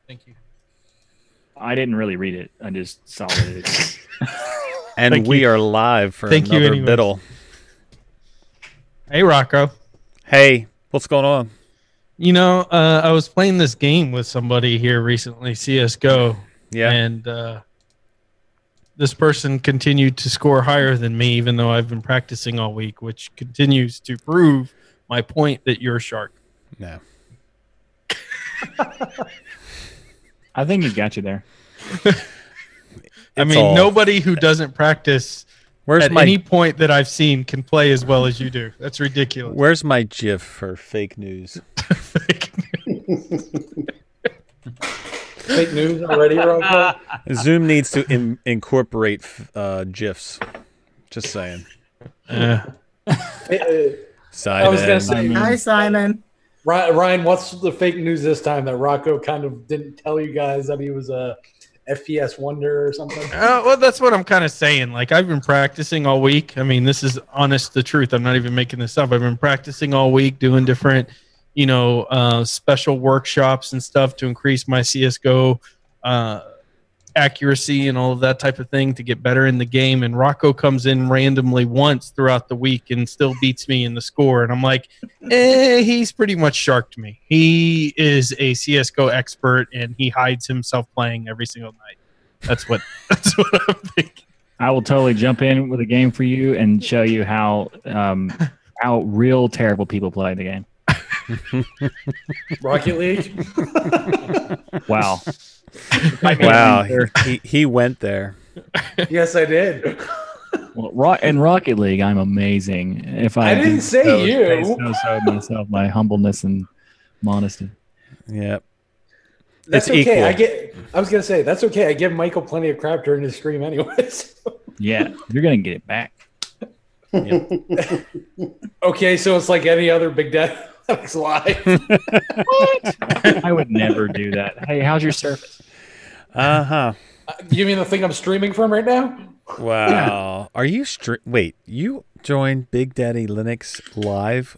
Thank you. I didn't really read it. I just saw it. And we are live for Thank you another anyways. biddle. Hey, Rocco. Hey, what's going on? You know, I was playing this game with somebody here recently, CSGO. Yeah. And this person continued to score higher than me, even though I've been practicing all week, which continues to prove my point that you're a shark. No. I think he's got you there. I mean, nobody who doesn't practice at any point that I've seen can play as well as you do. That's ridiculous. Where's my GIF for fake news? Fake news. Fake news already, Rocco? Zoom needs to incorporate GIFs. Just saying. I Simon. was going to say, Hi, Simon. Ryan, what's the fake news this time that Rocco kind of didn't tell you guys that he was a FPS wonder or something? Well, that's what I'm kind of saying. Like, I've been practicing all week. I mean, this is honest the truth. I'm not even making this up. I've been practicing all week, doing different, special workshops and stuff to increase my CSGO accuracy and all of that type of thing to get better in the game. And Rocco comes in randomly once throughout the week and still beats me in the score. And I'm like, he's pretty much sharked me. He is a CSGO expert and he hides himself playing every single night. That's what I'm thinking. I will totally jump in with a game for you and show you how real terrible people play the game. Rocket League? Wow. Wow, he went there. Yes, I did. Well, in Rocket League, I'm amazing. If I didn't say you. So myself, my humbleness and modesty. Yep. That's it's okay. equal. I was gonna say that's okay. I give Michael plenty of crap during his stream, anyways. Yeah, you're gonna get it back. Yep. Okay, so it's like any other Big Daddy live. What? I would never do that. Hey, how's your service? You mean the thing I'm streaming from right now? Wow. Yeah. Are you Wait, you joined Big Daddy Linux live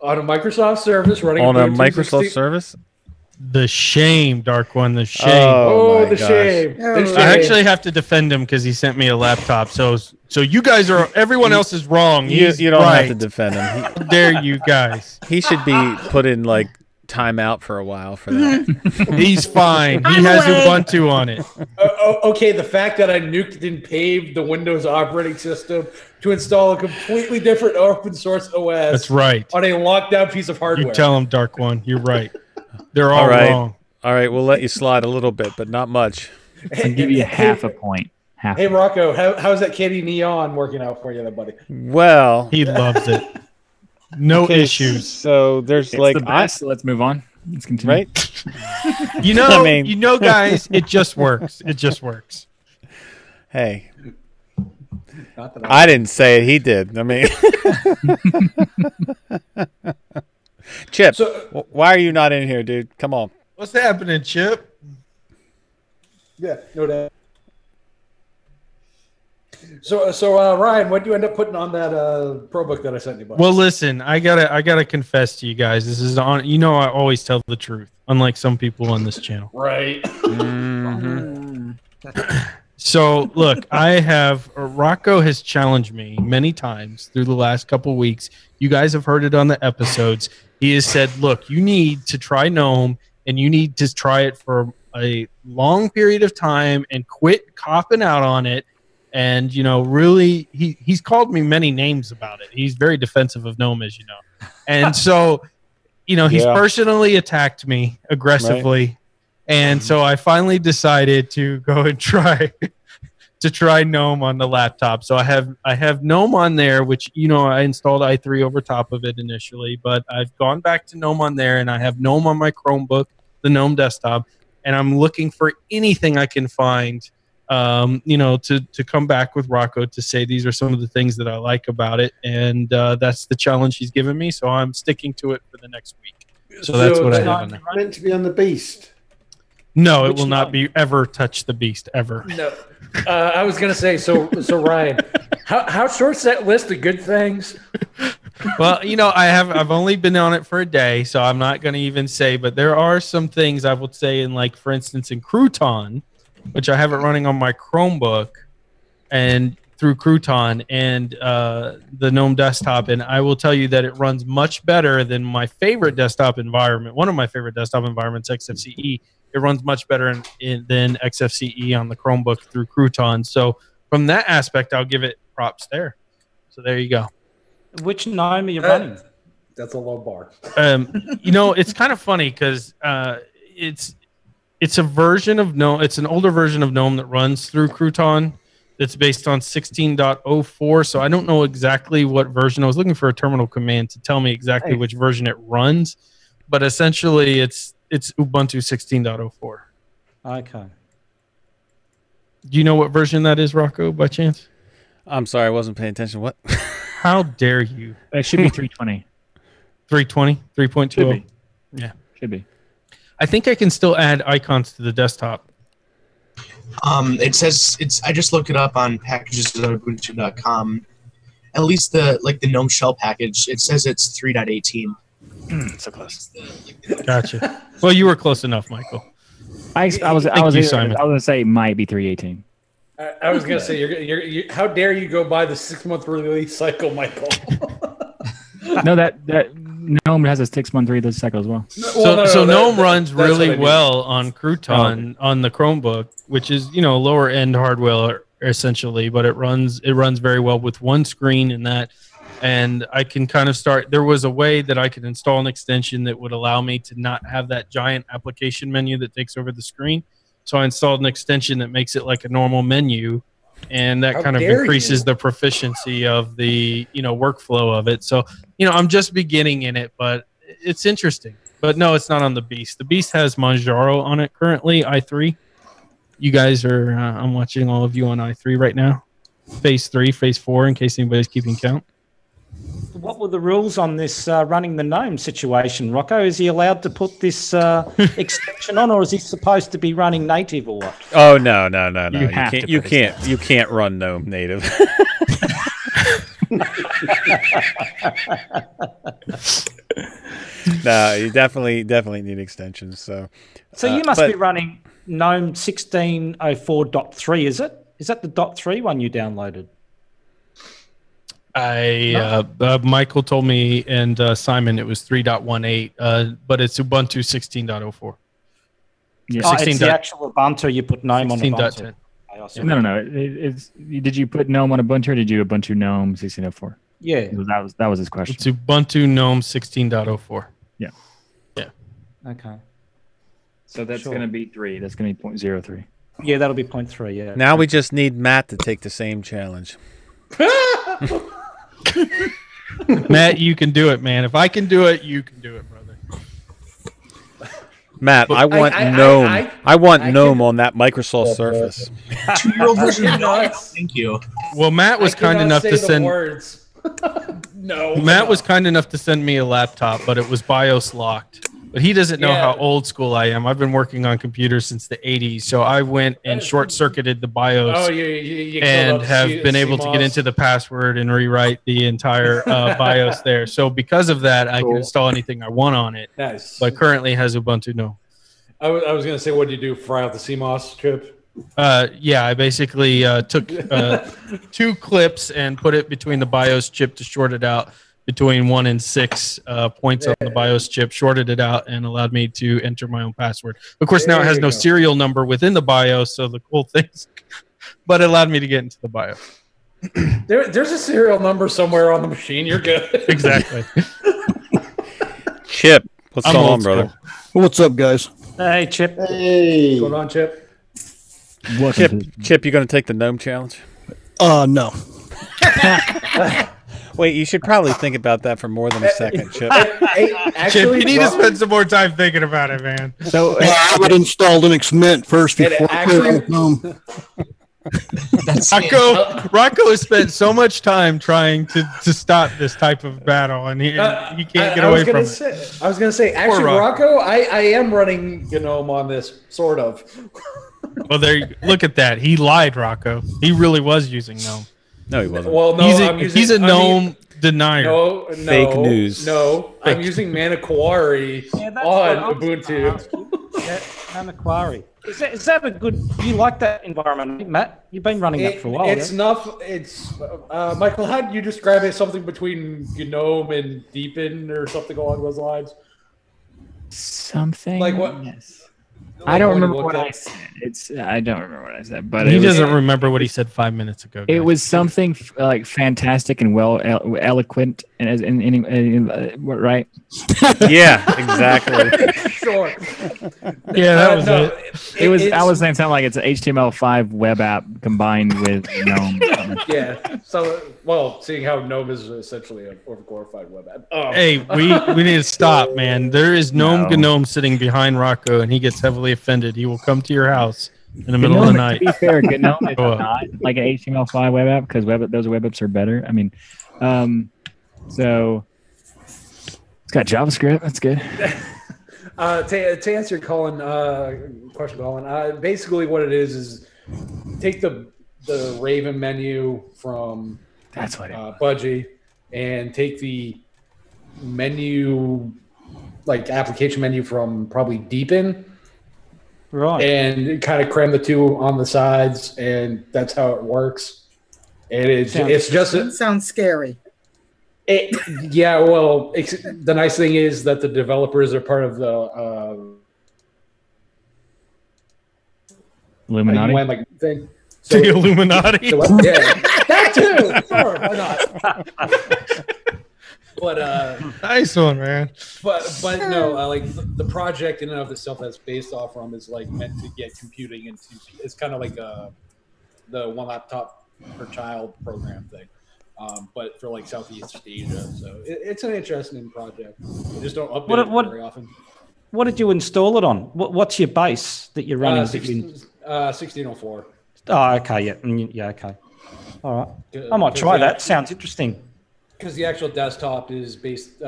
on a Microsoft service running on a Microsoft service? The shame, Dark One. The shame. Oh, the shame. I actually have to defend him because he sent me a laptop. So you guys are. Everyone else is wrong. You don't have to defend him. How dare you guys? He should be put in like timeout for a while for that. He's fine. He has Ubuntu on it. Okay, the fact that I nuked and paved the Windows operating system to install a completely different open source OS. That's right. On a locked down piece of hardware. You tell him, Dark One. You're right. They're all wrong. All right, we'll let you slide a little bit, but not much. I'll give you half a point. Hey, Rocco, how's that Kitty Neon working out for you, there, buddy? Well, he loves it. No issues. So there's it's the best. Let's move on. Let's continue. Right? Guys, it just works. It just works. Hey. I didn't say it. He did. I mean, Chip, why are you not in here, dude? Come on. What's happening, Chip? Yeah, no doubt. So Ryan, what do you end up putting on that pro book that I sent you? Buddy? Well, listen, I gotta confess to you guys. This is on. I always tell the truth, unlike some people on this channel. Right. Mm-hmm. So look, Rocco has challenged me many times through the last couple of weeks. You guys have heard it on the episodes. He has said, look, you need to try GNOME and you need to try it for a long period of time and quit copping out on it. And, really, he's called me many names about it. He's very defensive of GNOME, as you know. And so, he's personally attacked me aggressively. Right. And so I finally decided to go and try GNOME on the laptop. So I have GNOME on there, which I installed i3 over top of it initially, but I've gone back to GNOME on there, and I have GNOME on my Chromebook, the GNOME desktop, and I'm looking for anything I can find, to come back with Rocco to say these are some of the things that I like about it, and that's the challenge he's given me. So I'm sticking to it for the next week. So that's what I have on there. Meant to be on the Beast. No, it will not be ever touch the Beast ever. No, I was gonna say. So Ryan, how short's that list of good things? Well, I've only been on it for a day, so I'm not going to even say. But there are some things I would say in, like, for instance, in Crouton, which I have it running on my Chromebook and through Crouton and the GNOME desktop, and I will tell you that it runs much better than my favorite desktop environment. One of my favorite desktop environments, XFCE. It runs much better than XFCE on the Chromebook through Crouton. So from that aspect, I'll give it props there. So there you go. Which GNOME are you running? That's a low bar. It's kind of funny because it's a version of GNOME. It's an older version of GNOME that runs through Crouton. That's based on 16.04. So I don't know exactly what version. I was looking for a terminal command to tell me exactly which version it runs, but essentially it's Ubuntu 16.04. Okay. Do you know what version that is, Rocco, by chance? I'm sorry, I wasn't paying attention. What? How dare you? It should be 320. 320? 3.20? Yeah. Should be. I think I can still add icons to the desktop. It says I just looked it up on packages.ubuntu.com. At least the GNOME shell package, it says it's 3.18. So close. Gotcha. Well, you were close enough, Michael. I was Simon. gonna say it might be 318. I was gonna say you're how dare you go by the 6-month release cycle, Michael? No, that GNOME has a 6-month release cycle as well. So GNOME runs really well on Crouton on the Chromebook, which is lower end hardware essentially, but it runs very well with one screen and that. And I can kind of start. There was a way that I could install an extension that would allow me to not have that giant application menu that takes over the screen. So I installed an extension that makes it like a normal menu, and that kind of increases the proficiency of the workflow of it. So I'm just beginning in it, but it's interesting. But no, it's not on the Beast. The Beast has Manjaro on it currently, i3. You guys are. I'm watching all of you on i3 right now. Phase 3, Phase 4, in case anybody's keeping count. What were the rules on this running the GNOME situation, Rocco? Is he allowed to put this extension on, or is he supposed to be running native or what? Oh no! You can't run GNOME native. No, you definitely need extensions. So you must be running GNOME 16.04.3, is it? Is that the .3 one you downloaded? Michael told me and Simon it was 3.18, but it's Ubuntu 16.04. Yeah, it's the actual Ubuntu. You put GNOME on Ubuntu. No. Did you put GNOME on Ubuntu, or did you Ubuntu GNOME 16.04? Yeah, that was his question. It's Ubuntu GNOME 16.04. Yeah. Okay. So that's going to be 3. That's going to be 0.03. Yeah, that'll be 0.3. Yeah. Now we just need Matt to take the same challenge. Matt, you can do it, man. If I can do it, you can do it, brother. Matt, I want GNOME. I want GNOME on that Microsoft Surface. 2-year-old version of GNOME. Thank you. Well, Matt was kind enough to send. Words. No. Matt was kind enough to send me a laptop, but it was BIOS locked. But he doesn't know how old school I am. I've been working on computers since the 80s, so I went and short-circuited the BIOS and have been able to get into the password and rewrite the entire BIOS there. So because of that, I can install anything I want on it. Nice. But currently has Ubuntu GNOME. I was going to say, what did you do? Fry out the CMOS chip? Yeah, I basically took 2 clips and put it between the BIOS chip to short it out between 1 and 6 points on the BIOS chip, shorted it out, and allowed me to enter my own password. Of course, now it has no serial number within the BIOS, so the cool things, but it allowed me to get into the BIOS. There's a serial number somewhere on the machine. You're good. Exactly. Chip, what's going on, brother? What's up, guys? Hey, Chip. Hey. What's going on, Chip? Chip, you going to take the GNOME challenge? No. Wait, you should probably think about that for more than a second, Chip. Chip, you need to spend some more time thinking about it, man. So I would install Linux Mint first before GNOME. Rocco has spent so much time trying to stop this type of battle, and he can't get away from it. I was going to say, actually, Rocco, I am running GNOME on this, sort of. Well, look at that. He lied, Rocco. He really was using GNOME. No, he wasn't. Well, no, he's a GNOME Denier. No, Fake news. No, I'm using Manaquari on Ubuntu. Manaquari. Is that a good? You like that environment, Matt? You've been running that for a while. It's not. It's Michael. How did you describe it? Something between GNOME and Deepin or something along those lines. Something Like what? Yes. I don't remember what I said. I don't remember what I said, but He doesn't remember what he said 5 minutes ago. It guys. was something like fantastic and well eloquent, and right? Yeah, exactly. Sure. Yeah, that was it. It was. I was saying something like it's an HTML5 web app combined with GNOME. Yeah. So, well, seeing how GNOME is essentially an overglorified web app. Hey, we need to stop, man. There is GNOME sitting behind Rocco, and he gets heavily offended. He will come to your house in the middle of the night. To be fair, GNOME is not like an HTML5 web app because those web apps are better. I mean, so it's got JavaScript. That's good. To answer your question, Colin, basically what it is take the Raven menu from That's what Budgie and take the menu, like application menu from probably Deepin, Right. and kind of cram the two on the sides, and that's how it works. And it's just Sounds scary. yeah. Well, the nice thing is that the developers are part of the Illuminati. like thing. So, The Illuminati. yeah, that too. Sure, why not? But Nice one, man. but no, like the project in and of itself that's based off from is like meant to get computing into. It's kind of like the one laptop per child program thing, but for like Southeast Asia. So it's an interesting project. They just don't update it very often. What did you install it on? What's your base that you're running? 1604. Oh, okay, yeah, okay. All right, I might try that. Sounds interesting. Because the actual desktop is based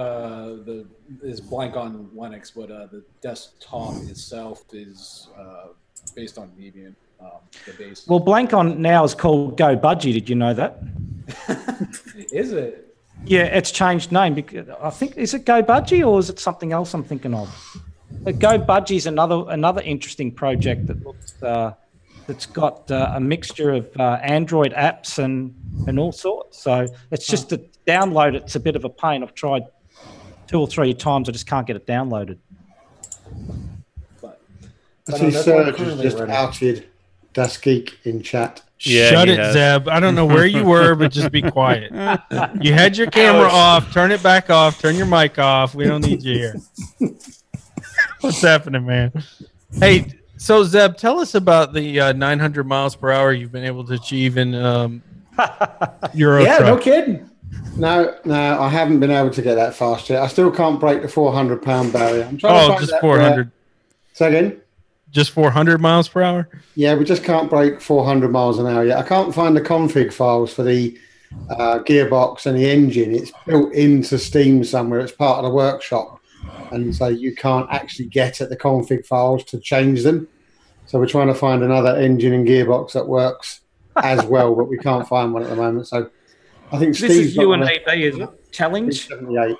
is blank on Linux, but the desktop itself is based on Debian. The base. Well, blank on now is called Go Budgie. Did you know that? Is it? Yeah, it's changed name because I think is it Go Budgie or is it something else I'm thinking of? Go Budgie is another interesting project that looks that's got a mixture of Android apps and all sorts. So it's just to download it's a bit of a pain. I've tried 2 or 3 times. I just can't get it downloaded. I see Serge has just outed Geek in chat. Yeah, Shut he it, has. Zeb. I don't know where you were, but just be quiet. You had your camera off. Turn it back off. Turn your mic off. We don't need you here. What's happening, man? Hey, so Zeb, tell us about the 900 miles per hour you've been able to achieve in Euro Yeah, truck. no kidding. No, I haven't been able to get that fast yet. I still can't break the 400-pound barrier. I'm trying to find just that, 400. Say again? Just 400 miles per hour? Yeah, we just can't break 400 miles an hour yet. I can't find the config files for the gearbox and the engine. It's built into Steam somewhere. It's part of the workshop. And so you can't actually get at the config files to change them. So we're trying to find another engine and gearbox that works as well, but we can't find one at the moment. So I think This is you and EB, is it? Challenge? 78.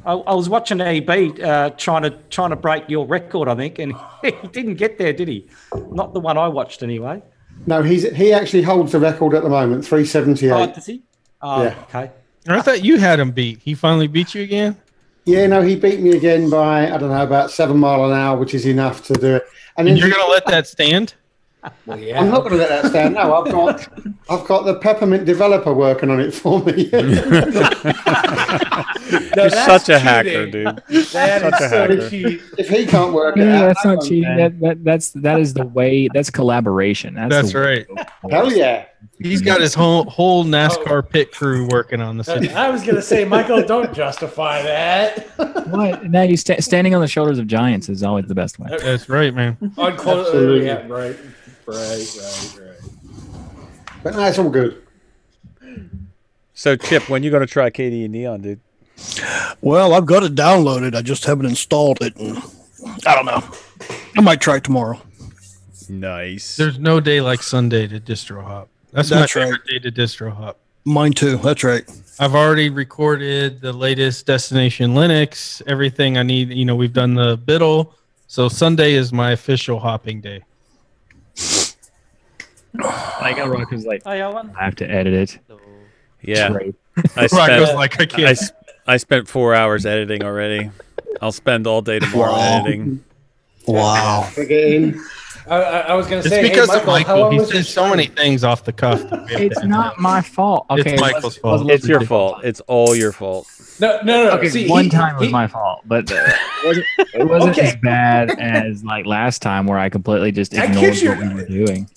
I was watching EB trying to break your record, I think, and he didn't get there, did he? Not the one I watched, anyway. No, he actually holds the record at the moment, 378. Oh, does he? Oh, Yeah. okay. I thought you had him beat. He finally beat you again? Yeah, no, he beat me again by, I don't know, about 7 miles an hour, which is enough to do it. And then You're going to let that stand? Well, yeah. I'm not going to let that stand. No, I've got the Peppermint developer working on it for me. No, You're that's such a hacker, cheating. dude. That Such a is so hacker. cheap. If he can't work it No, out, that's not I cheating. can. That is the way. That's collaboration. That's the way right. to go forward. Hell yeah. He's got his whole NASCAR pit crew working on the thing. I was gonna say, Michael, don't justify that. What? Now you standing on the shoulders of giants is always the best way. That's right, man. Absolutely. Yeah, right. But no, it's all good. So, Chip, when you going to try KD and Neon, dude? Well, I've got it downloaded. I just haven't installed it. And I don't know. I might try tomorrow. Nice. There's no day like Sunday to distro hop. That's my That's favorite day to distro hop. Mine too. That's right. I've already recorded the latest Destination Linux, everything I need. You know, we've done the biddle. So Sunday is my official hopping day. Like Rocco's like, Hey, Owen. I have to edit it. Yeah. Great. Rocco's like, I can't. I spent 4 hours editing already. I'll spend all day tomorrow editing. Wow. I was going to It's say, because hey, of Michael, how Michael. long He was says your so many things off the cuff. that we have It's to not my fault. Okay, It's Michael's fault. It's your fault. It's all your fault. No. Okay, See, one time was my fault, but it wasn't Okay. as bad as like last time where I completely just I ignored kid you- what we were doing.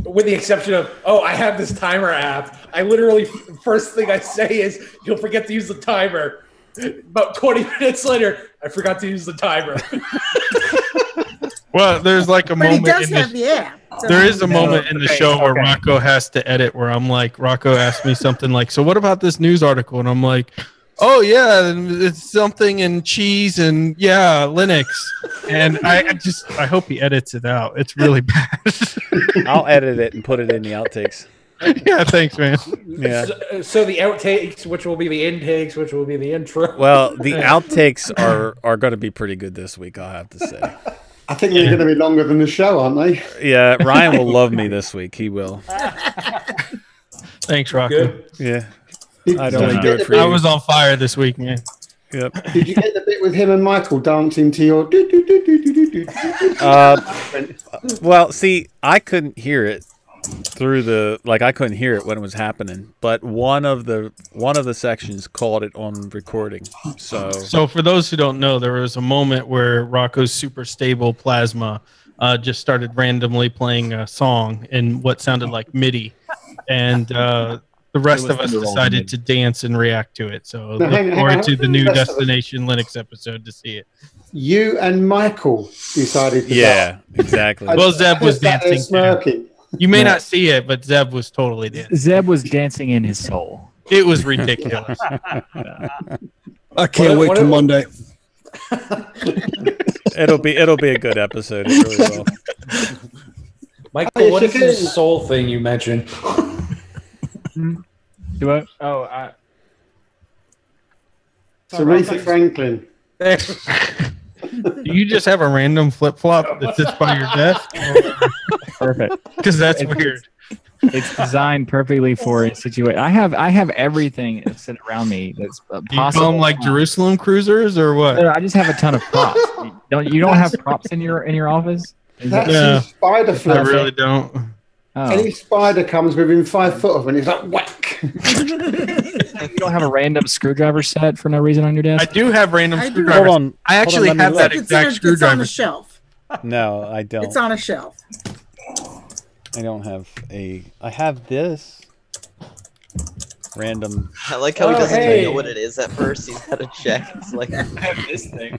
With the exception of, I have this timer app. I literally, first thing I say is, you'll forget to use the timer. About 20 minutes later, I forgot to use the timer. Well, there's like a But he moment does in have the, the app. So there is a moment in the Okay, show where okay. Rocco has to edit where I'm like, Rocco asked me something like, so what about this news article? And I'm like, oh yeah, it's something in cheese and yeah, Linux. And I hope he edits it out. It's really bad. I'll edit it and put it in the outtakes. Yeah, thanks, man. Yeah. So the outtakes, which will be the intakes, which will be the intro. Well, the outtakes are going to be pretty good this week, I'll have to say. I think they're going to be longer than the show, aren't they? Yeah, Ryan will love me this week. He will. Thanks, Rocco. Good. Yeah. Did, I'd did only you do get it the for bit- I you. was on fire this week, man. Yep. Did you get the bit with him and Michael dancing to your? Well, see, I couldn't hear it through the I couldn't hear it when it was happening, but one of the sections called it on recording. So For those who don't know, there was a moment where Rocco's super stable plasma just started randomly playing a song in what sounded like MIDI, and the rest of us decided to dance and react to it. So No, hang look on, forward hang on. to the new Rest of us- Destination Linux episode to see it. You and Michael decided to yeah, exactly. Well, Zeb was Sat there dancing too. smirking. You may No. not see it, but Zeb was totally dancing. Zeb was dancing in his soul. It was ridiculous. I can't wait till Monday. It'll be a good episode. It really will. Michael, what is this soul thing you mentioned? Do I? Oh, I. Aretha Franklin. Do you just have a random flip flop that sits by your desk? Perfect. Because that's It's- weird. It's designed perfectly for a situation. I have everything that's sitting around me that's Do you possible. call them like Jerusalem cruisers or what? I just have a ton of props. You don't have props in your office? Is That's it- Yeah. his spider I flip. really don't. oh. Any spider comes within 5 foot of him, and he's like whack. You don't have a random screwdriver set for no reason on your I desk? do have random I do. screwdrivers. Hold on. I actually Hold on, let have me that look. exact It's on screwdriver. a shelf. No, I don't. It's on a shelf. I don't have a. I have this random. I like how he Oh, doesn't hey. even know what it is at first. He's got to check. It's like, This thing.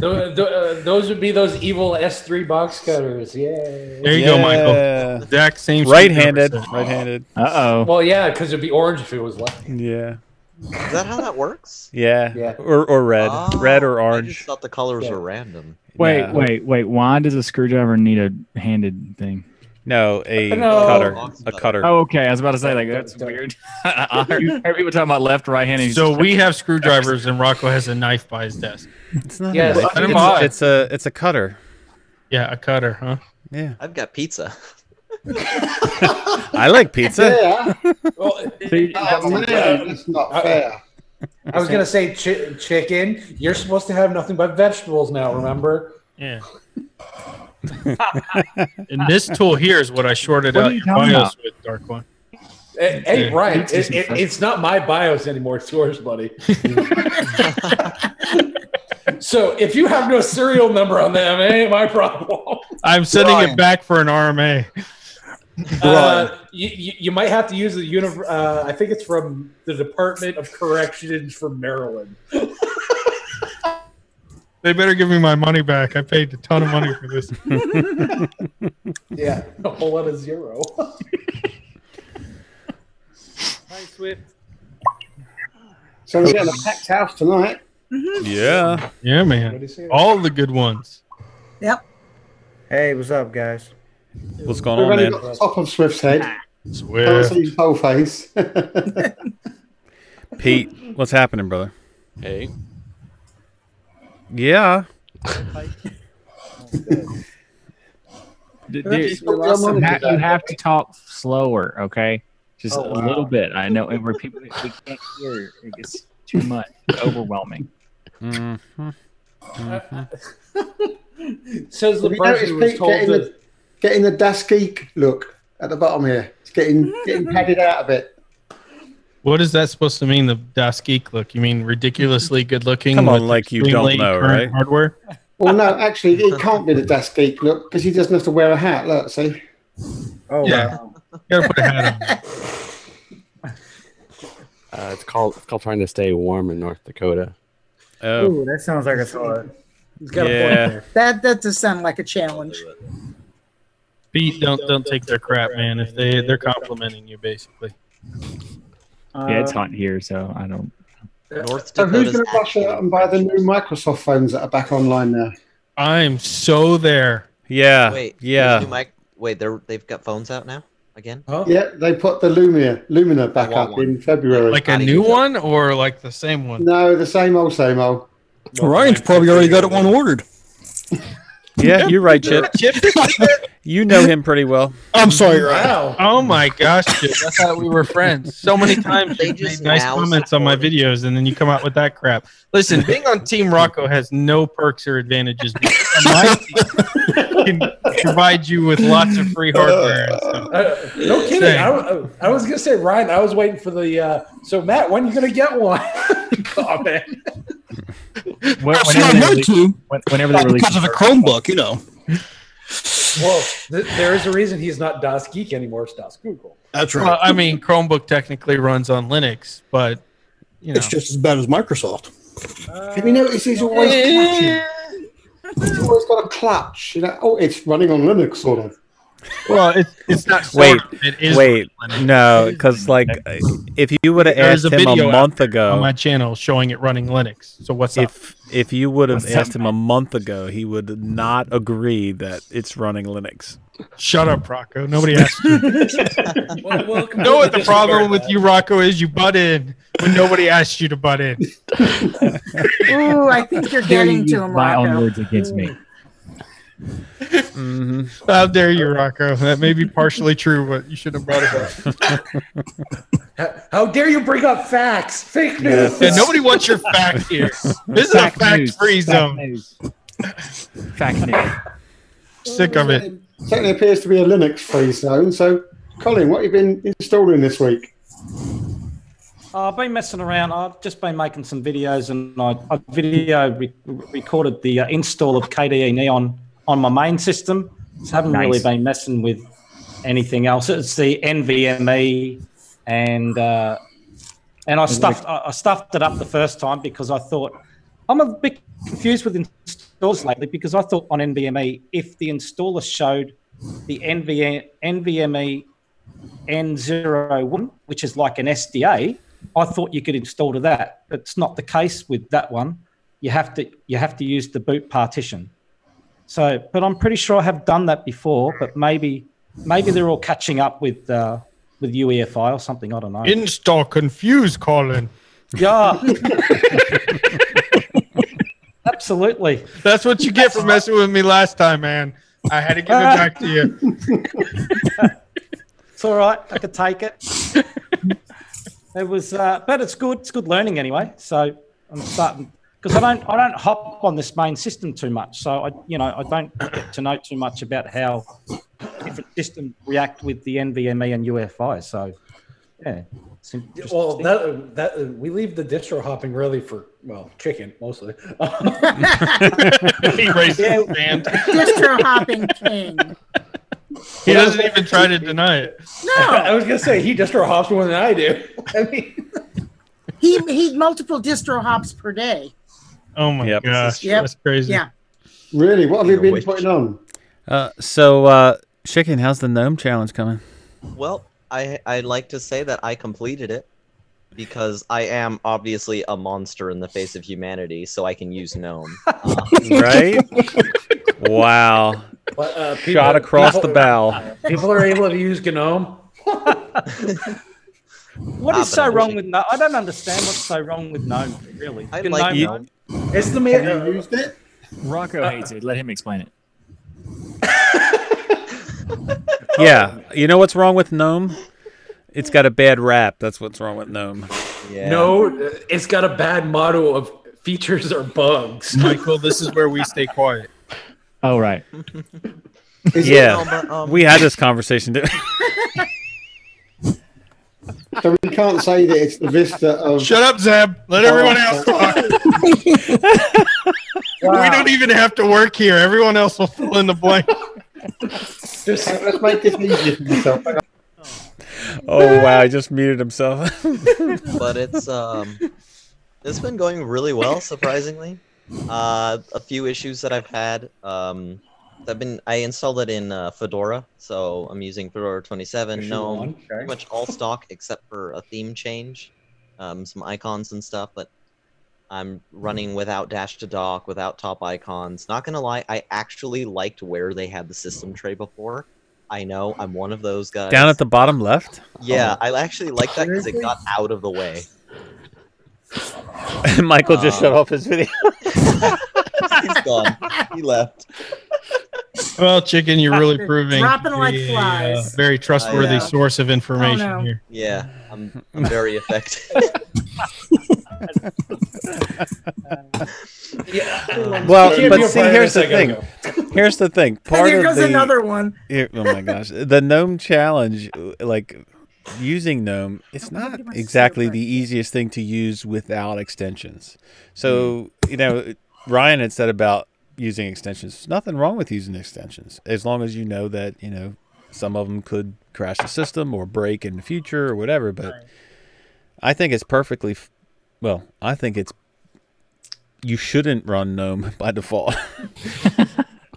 Those would be those evil S3 box cutters. Yay. There you go, Michael. Yeah. Exact same. Right-handed. screwdriver set. Right-handed. Uh-oh. Well, yeah, because it'd be orange if it was left. Yeah. is that how that works? Yeah. Yeah. Or red. Oh, Red or I orange. just thought the colors Yeah. were random. Wait, Yeah. wait. Why does a screwdriver need a handed thing? No, a No. cutter. A cutter. Oh, okay. I was about to say, like, that's weird. I heard people talking about left, right hand. So we have screwdrivers, and Rocco has a knife by his desk. It's not. Yes, a I knife. didn't buy it. It's a cutter. Yeah, a cutter, huh? Yeah. I've got pizza. I like pizza. Yeah. Well, Oh, man, that's not fair. I was gonna say chicken. You're supposed to have nothing but vegetables now. Remember? Yeah. And this tool here is what I shorted What are out you your talking BIOS about? with, Dark One. Hey, Ryan, Pizza's it's not my BIOS anymore. It's yours, buddy. So if you have no serial number on them, it ain't my problem. I'm sending Brian. it back for an RMA. You might have to use the I think it's from the Department of Corrections from Maryland. They better give me my money back. I paid a ton of money for this. Yeah, a whole lot of zero. Hi, Swift. So we're getting a packed house tonight. Yeah. Yeah, What do man. you say? All the good ones. Yep. Hey, what's up, guys? What's going We've on, only man? got the top of Swift's head. Can't Swear. see his whole face. Pete, what's happening, brother? Hey. Yeah. Matt, you have to talk slower, okay? Just a little bit. I know, and where people we can't hear, it's too much, overwhelming. Mm-hmm. Says the Have you person who was noticed told Pete getting the Das Geek look at the bottom here? It's getting padded out a bit. What is that supposed to mean? The Das Geek look? You mean ridiculously good looking? Come on, with like you don't extremely know, current right? Hardware. Well, no, actually, it can't be the Das Geek look because he doesn't have to wear a hat. Look, see? Oh, Yeah. wow. You gotta put a hat on. It's called trying to stay warm in North Dakota. Oh, Ooh, that sounds like it's hard. he's got a point yeah. there. That does sound like a challenge. Pete, don't take their crap, man. If they're complimenting you, basically. Yeah, it's hot here, so I don't. North So who's Dakota's going to rush out and buy the new Microsoft phones that are back online now? I'm so there. Yeah. Wait, Yeah. these new wait, they've got phones out now again. Huh? Yeah, they put the Lumina back want up one. in February. Like a Not new even- one or like the same one? No, the same old, same old. Ryan's probably already got it one ordered. Yeah, you're right, Chip. You know him pretty well. I'm sorry, Ryan. Wow. Oh my gosh, Chip. I thought we were friends. So many times They you just made nice now comments on my support it. videos and then you come out with that crap. Listen, being on Team Rocco has no perks or advantages because my team can provide you with lots of free hardware and stuff. No kidding. Same. I was gonna say, Ryan. I was waiting for the. So Matt, when are you gonna get one? Oh man. See, I meant to. Whenever they release Because of the Chromebook, you know. Well, there is a reason he's not Das Geek anymore. It's Das Google. That's right. Well, I mean, Chromebook technically runs on Linux, but you know. It's just as bad as Microsoft. Have you noticed he's always clutching? He's always got a clutch. You know, oh, it's running on Linux, sort of. Well, it's not. Wait, sort of, it is wait, running Linux. no, because like if you would have There's asked a him a video month on ago, my channel showing it running Linux. So what's up? if you would have What's asked up, him a month ago, he would not agree that it's running Linux. Shut up, Rocco. Nobody asked you. Know what the problem with you, Rocco, is? You butt in when nobody asked you to butt in. Ooh, I think you're Dare you getting use to him, my own Rocco. words against me. Hmm. How dare you, Rocco? That may be partially true, but you shouldn't have brought it up. How dare you bring up facts? Fake news. Yeah, nobody wants your fact here. This is a fact-free zone. Fact news. Sick of it. It certainly appears to be a Linux-free zone. So, Colin, what have you been installing this week? I've been messing around. I've just been making some videos, and I recorded the install of KDE Neon on my main system. So I haven't really been messing with anything else. It's the NVMe, and I stuffed it up the first time because I thought I'm a bit confused with installs lately because I thought on NVMe if the installer showed the NVMe N01, which is like an SDA, I thought you could install to that. But it's not the case with that one. You have to use the boot partition. So, but I'm pretty sure I have done that before. But maybe they're all catching up with UEFI or something. I don't know. Install confused, Colin. Yeah. Absolutely. That's what you get for messing with me last time, man. I had to give it back to you. It's all right. I could take it. It was, but it's good. It's good learning anyway. So I'm starting because I don't hop on this main system too much. So I don't get to know too much about how different systems react with the NVMe and UEFI. So yeah. Well, that we leave the distro hopping really for chicken mostly. He raised his hand. Distro hopping king. He doesn't even try to deny it. No, I was gonna say he distro hops more than I do. I mean, he multiple distro hops per day. Oh my gosh, that's crazy. Yeah. Really? What have you been putting on? So, Chicken, how's the Gnome Challenge coming? Well, I'd like to say that I completed it because I am obviously a monster in the face of humanity, so I can use Gnome. Right? Wow. but, Shot across the bow. People are able to use GNOME. What is so wrong with GNOME? I don't understand what's so wrong with GNOME, really. I Can like GNOME GNOME. It's the Have you used it? Rocco hates it. Let him explain it. Yeah, you know what's wrong with GNOME? It's got a bad rap. That's what's wrong with GNOME. Yeah. No, it's got a bad motto of features are bugs. Michael, this is where we stay quiet. Oh, right. Yeah, No, but, we had this conversation. So we can't say that it's the Vista of. Shut up, Zeb. Let everyone else talk. We don't even have to work here. Everyone else will fill in the blank. Let's make this easier for yourself. Oh wow, I just muted himself. but it's been going really well, surprisingly. A few issues that I've had. I installed it in Fedora, so I'm using Fedora 27. No, pretty much all stock except for a theme change, some icons and stuff. But I'm running without dash to dock, without top icons. Not gonna lie, I actually liked where they had the system tray before. I know I'm one of those guys. Down at the bottom left. Yeah, I actually like that because it got out of the way. Michael just shut off his video. He's gone. He left. Well, Chicken, you're really proving Dropping to like be flies. a very trustworthy source of information Oh, no. here. Yeah, I'm very effective. Well, but see, here's the thing. Here's the thing. Part Here of goes the another one. oh my gosh, the GNOME challenge, like using GNOME, it's not exactly the easiest thing to use without extensions. So you know, Ryan had said about using extensions. There's nothing wrong with using extensions as long as you know that some of them could crash the system or break in the future or whatever. But I think it's perfectly. Well, I think you shouldn't run GNOME by default.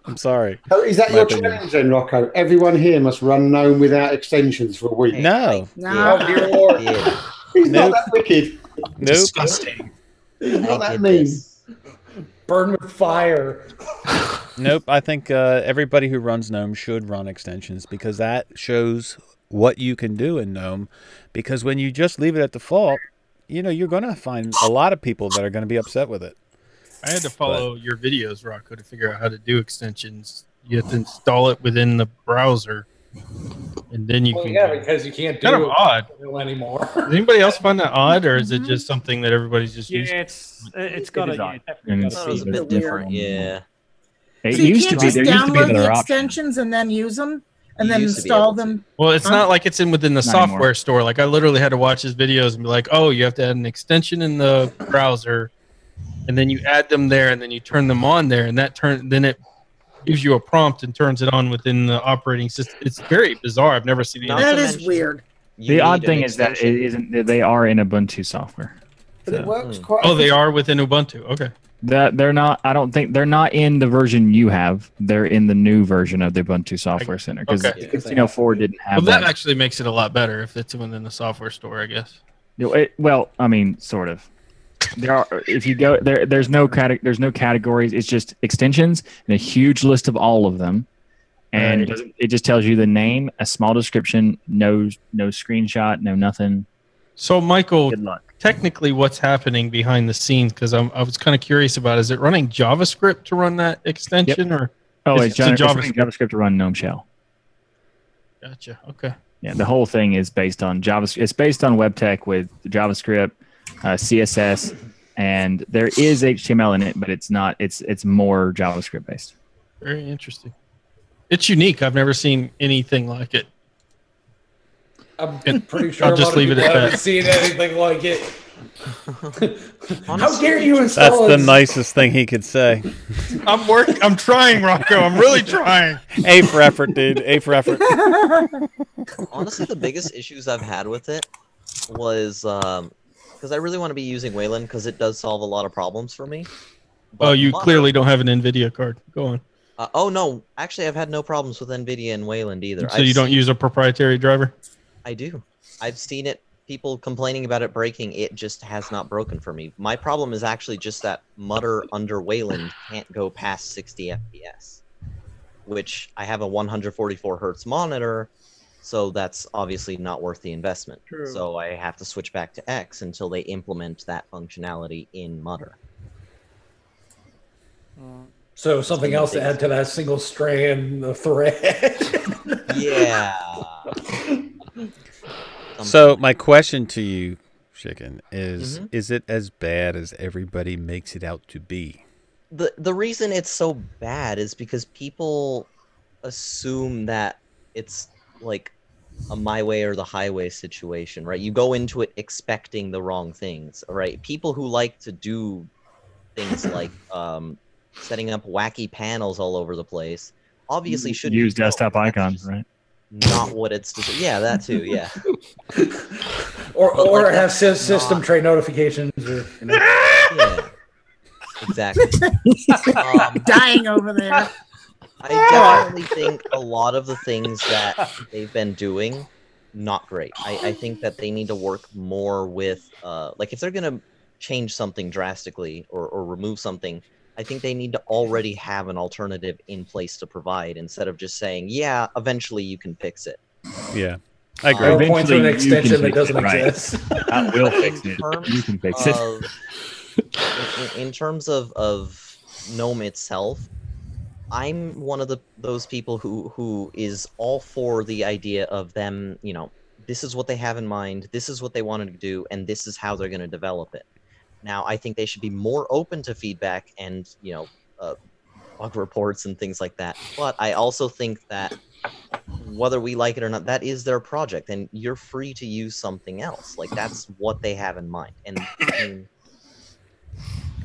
I'm sorry. Oh, is that your challenge then, Rocco? Everyone here must run GNOME without extensions for a week. No. No. Oh, dear Lord. Yeah. He's not that wicked. Nope. Disgusting. He's not I that did mean. this. Burn with fire. Nope. I think everybody who runs GNOME should run extensions because that shows what you can do in GNOME. Because when you just leave it at default, you're going to find a lot of people that are going to be upset with it. I had to follow your videos, Rocco, to figure out how to do extensions. You have to install it within the browser, and then you can. Yeah, because you can't do kind of odd anymore. Does anybody else find that odd, or is it just something that everybody's just used? Yeah, it's got is a. odd. Definitely I thought it was a bit different. Yeah. It So you used to can't be. just There used to be download another the option. extensions and then use them and You then used to be install able to. them. Well, it's not like it's within the Not software anymore. store. Like I literally had to watch his videos and be like, "Oh, you have to add an extension in the browser, and then you add them there, and then you turn them on there, and then it gives you a prompt and turns it on within the operating system." It's very bizarre. I've never seen Not anything. That to is mention- weird. You The odd need thing an is that extension. it isn't. That they are in Ubuntu software. But it works Hmm. quite. Oh, they are within Ubuntu. Okay. That they're not. I don't think they're not in the version you have. They're in the new version of the Ubuntu Software Center because Okay. 1604 didn't have Well, that that. actually makes it a lot better if it's within the software store, I guess. Well, I mean, sort of. There are. If you go there, there's no categories. It's just extensions and a huge list of all of them, and Right. it just tells you the name, a small description, no screenshot, no nothing. So, Michael, Good luck. technically, what's happening behind the scenes? Because I was kind of curious about: is it running JavaScript to run that extension, or Oh, It's it's, a JavaScript to run GNOME Shell. gotcha? Okay. Yeah, the whole thing is based on JavaScript. It's based on WebTech with JavaScript, CSS, and there is HTML in it, but it's not. It's more JavaScript based. Very interesting. It's unique. I've never seen anything like it. I'm And pretty sure I'll a lot just of leave it people at that. haven't seen anything like it. How Honestly, dare you That's install the it? nicest thing he could say. I'm trying, Rocco. I'm really trying. A for effort, dude. A for effort. Honestly, the biggest issues I've had with it was because I really want to be using Wayland because it does solve a lot of problems for me. Oh, you But- clearly don't have an NVIDIA card. Go on. oh no, actually, I've had no problems with NVIDIA and Wayland either. So you don't use a proprietary driver? I do. I've seen it. People complaining about it breaking. It just has not broken for me. My problem is actually just that Mutter under Wayland can't go past 60 FPS, which I have a 144 hertz monitor, So that's obviously not worth the investment. True. So I have to switch back to X until they implement that functionality in Mutter. So something else to add to that single strand thread. Yeah. So my question to you, Chicken, is it as bad as everybody makes it out to be? The reason it's so bad is because people assume that it's like a my way or the highway situation, right? You go into it expecting the wrong things, right? People who like to do things like setting up wacky panels all over the place obviously shouldn't use desktop icons, right? Not what it's yeah, that too, yeah. or have system tray notifications or yeah, exactly. Dying over there. I definitely think a lot of the things that they've been doing, not great. I think that they need to work more with, like if they're going to change something drastically or remove something, I think they need to already have an alternative in place to provide instead of just saying, yeah, eventually you can fix it. Yeah, I agree. Point to an extension that doesn't exist. I will fix it. You can fix it. In terms of GNOME itself, I'm one of those people who is all for the idea of them, you know, this is what they have in mind, this is what they wanted to do, and this is how they're going to develop it. Now, I think they should be more open to feedback and, you know, bug reports and things like that. But I also think that whether we like it or not, that is their project, and you're free to use something else. Like, that's what they have in mind. And I mean,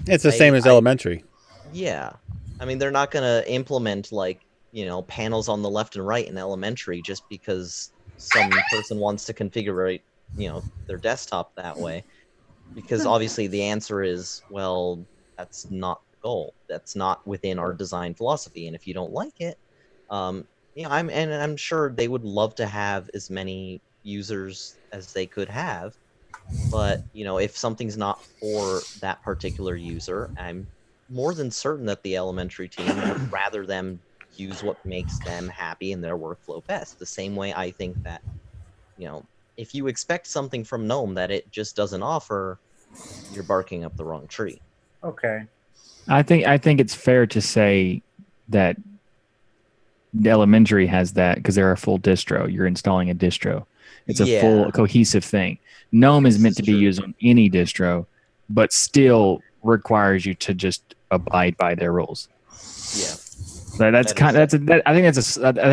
it's the same as elementary. Yeah. I mean, they're not going to implement, like, you know, panels on the left and right in elementary just because some person wants to configure, you know, their desktop that way. Because obviously the answer is, well, that's not the goal. That's not within our design philosophy. And if you don't like it, you know, I'm sure they would love to have as many users as they could have. But, you know, if something's not for that particular user, I'm more than certain that the elementary team would rather them use what makes them happy in their workflow best. The same way I think that, you know, if you expect something from GNOME that it just doesn't offer, you're barking up the wrong tree. Okay. I think it's fair to say that the elementary has that because they're a full distro. You're installing a distro. It's a full cohesive thing. GNOME is meant to be used on any distro, but still requires you to just abide by their rules. Yeah. I think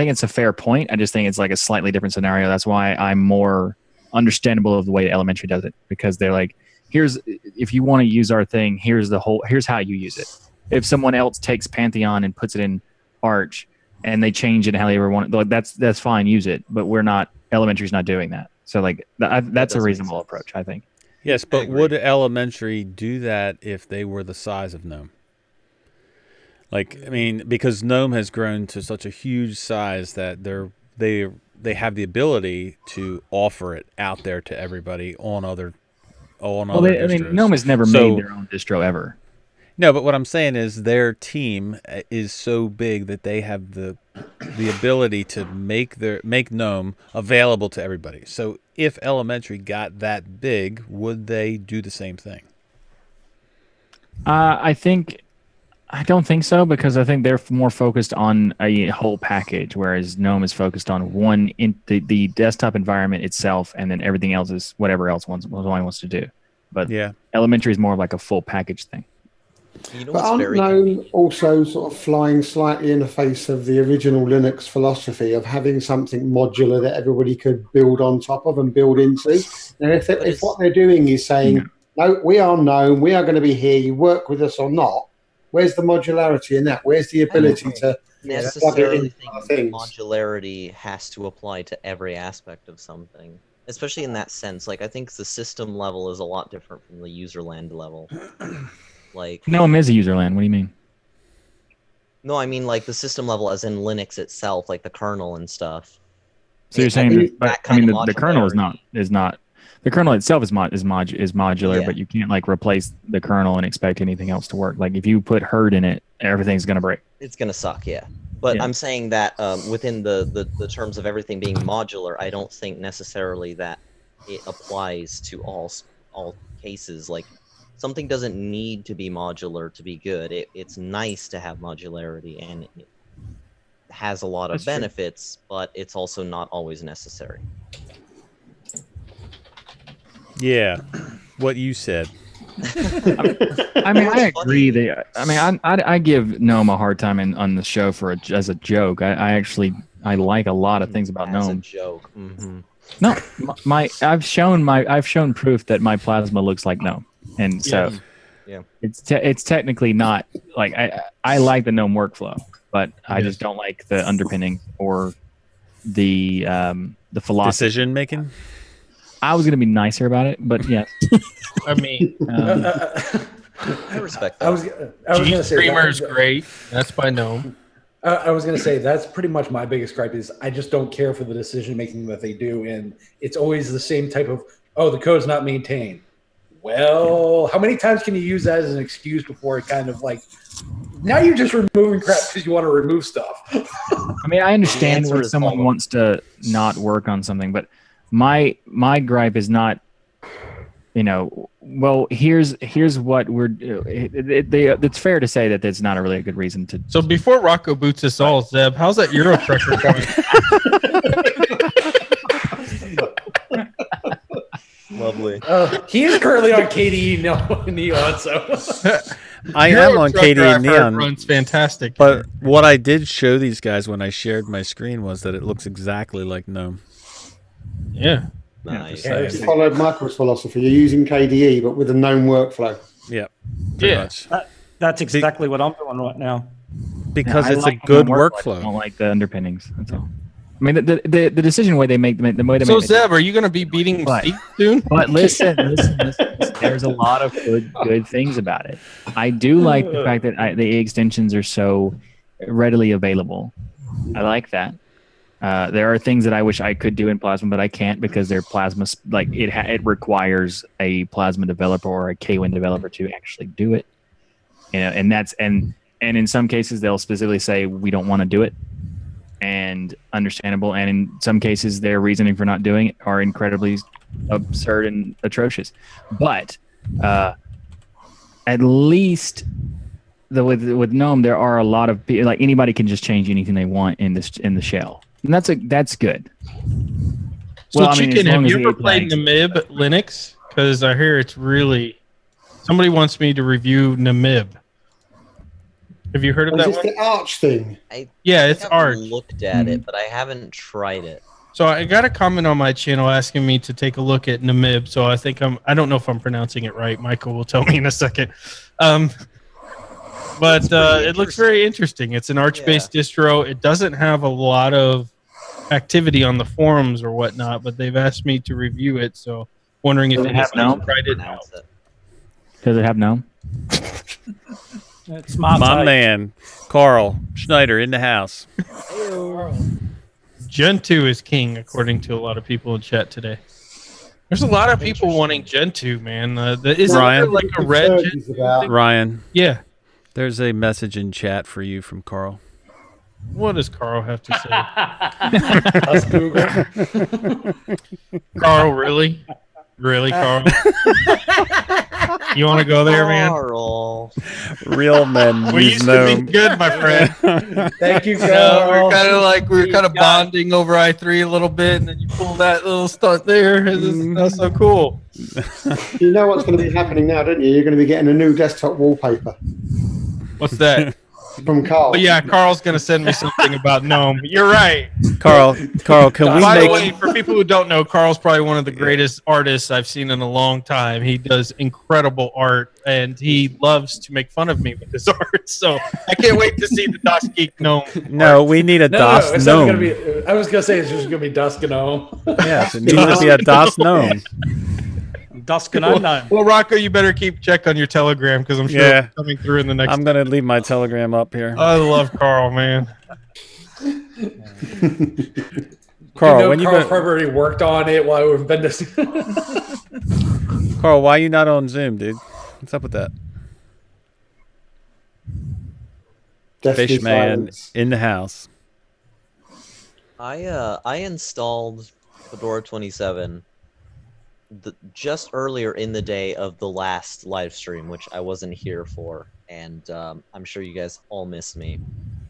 it's a fair point. I just think it's like a slightly different scenario. That's why I'm more understandable of the way elementary does it, because they're like, if you want to use our thing, here's how you use it. If someone else takes Pantheon and puts it in Arch and they change it how they ever want it, like that's fine, use it. But elementary's not doing that. So like that's a reasonable approach, I think. Yes, but would elementary do that if they were the size of GNOME? Like, I mean, because GNOME has grown to such a huge size that they have the ability to offer it out there to everybody on other distros. I mean, GNOME has never made their own distro ever. No, but what I'm saying is their team is so big that they have the ability to make GNOME available to everybody. So if elementary got that big, would they do the same thing? I don't think so, because I think they're more focused on a whole package, whereas GNOME is focused on the desktop environment itself, and then everything else is whatever else one wants to do. But yeah, elementary is more like a full package thing. You know, but aren't GNOME also sort of flying slightly in the face of the original Linux philosophy of having something modular that everybody could build on top of and build into? And if what they're doing is saying, no, we are GNOME, we are going to be here, you work with us or not, where's the modularity in that? Where's the ability to necessarily think modularity has to apply to every aspect of something, especially in that sense? Like, I think the system level is a lot different from the userland level. Like, GNOME is a userland. What do you mean? No, I mean like the system level, as in Linux itself, like the kernel and stuff. So you're saying the kernel is not. The kernel itself is modular, but you can't like replace the kernel and expect anything else to work. Like if you put herd in it, everything's gonna break. It's gonna suck, yeah. But Yeah. I'm saying that within the terms of everything being modular, I don't think necessarily that it applies to all cases. Like, something doesn't need to be modular to be good. It's nice to have modularity, and it has a lot of That's true. benefits, but it's also not always necessary. Yeah, what you said. I mean, I agree. I give Gnome a hard time on the show as a joke. I like a lot of things about As a Gnome. joke. Mm-hmm. No, I've shown proof that my plasma looks like Gnome, and so Yeah. it's technically not like I like the Gnome workflow, but I just don't like the underpinning or the philosophy. Decision making. I was gonna be nicer about it, but yes. I mean, I respect that. I was going to say Streamer is that- great. That's by Gnome. I was going to say that's pretty much my biggest gripe is I just don't care for the decision making that they do, and it's always the same type of the code's not maintained. Well, how many times can you use that as an excuse before it kind of like now you're just removing crap because you want to remove stuff? I mean, I understand when someone wants to not work on something, but my gripe is not, well, here's what it's fair to say that that's not a really good reason to. So before Rocco boots us all, Zeb, how's that Euro Trucker going? Lovely. He is currently on KDE Neon, so I am on Trucker, KDE I've heard, Neon. runs fantastic. But what I did show these guys when I shared my screen was that it looks exactly like GNOME. Yeah. Nice. You followed Michael's philosophy. You're using KDE, but with a known workflow. Yeah. That's exactly what I'm doing right now. Because I it's like a good the workflow. I don't like the underpinnings. That's all. I mean, the decision way they make the way they So make Zeb, are you going to be beating Steve soon? But listen, there's a lot of good things about it. I do like the fact that the extensions are so readily available. I like that. There are things that I wish I could do in Plasma, but I can't because they're Plasma. Like it requires a Plasma developer or a KWin developer to actually do it. And in some cases they'll specifically say we don't want to do it, and understandable. And in some cases their reasoning for not doing it are incredibly absurd and atrocious. But at least with GNOME there are a lot of people, like anybody can just change anything they want in the shell. And that's good. So, well, I mean, Chicken, as long have as you the ever played API Namib Linux? Because I hear it's really. Somebody wants me to review Namib. Have you heard of Is that this one? the Arch thing? Yeah, it's I've Arch. looked at it, but I haven't tried it. So I got a comment on my channel asking me to take a look at Namib. So I think I don't know if I'm pronouncing it right. Michael will tell me in a second. But it looks very interesting. It's an Arch-based distro. It doesn't have a lot of activity on the forums or whatnot, but they've asked me to review it. So wondering if Does it have GNOME? tried it out. Does it have GNOME? It's smart. My man, Carl Schneider in the house. Gentoo is king, according to a lot of people in chat today. There's a lot of people wanting Gentoo, man. Isn't Ryan? there like a red Gentoo thing? Ryan. Yeah. There's a message in chat for you from Carl. What does Carl have to say? Us Google. Carl, really? Really, Carl? You want to go there, man? Carl. Real men We use used to GNOME. be good, my friend. Thank you, No, Carl. we're kind of bonding over i3 a little bit, and then you pull that little stunt there. That's so cool. You know what's going to be happening now, don't you? You're going to be getting a new desktop wallpaper What's that? from Carl. But yeah, Carl's gonna send me something about GNOME. You're right. Carl, can we By the make way, for people who don't know, Carl's probably one of the greatest artists I've seen in a long time. He does incredible art, and he loves to make fun of me with his art. So I can't wait to see the Das Geek GNOME. No, we need a DOS it's not GNOME. gonna be. I was gonna say it's just gonna be Dusk Gnome. Yes, it needs to be a DOS GNOME. Dusk and unknown. Well, Rocco, you better keep check on your Telegram because I'm sure Yeah. it's coming through in the next. I'm going to leave my Telegram up here. I love Carl, man. Carl, when you Carl's go, probably already worked on it while we've been this. Carl, why are you not on Zoom, dude? What's up with that? Deathly Fishman silence. in the house. I installed Fedora 27 just earlier in the day of the last live stream, which I wasn't here for, and I'm sure you guys all missed me.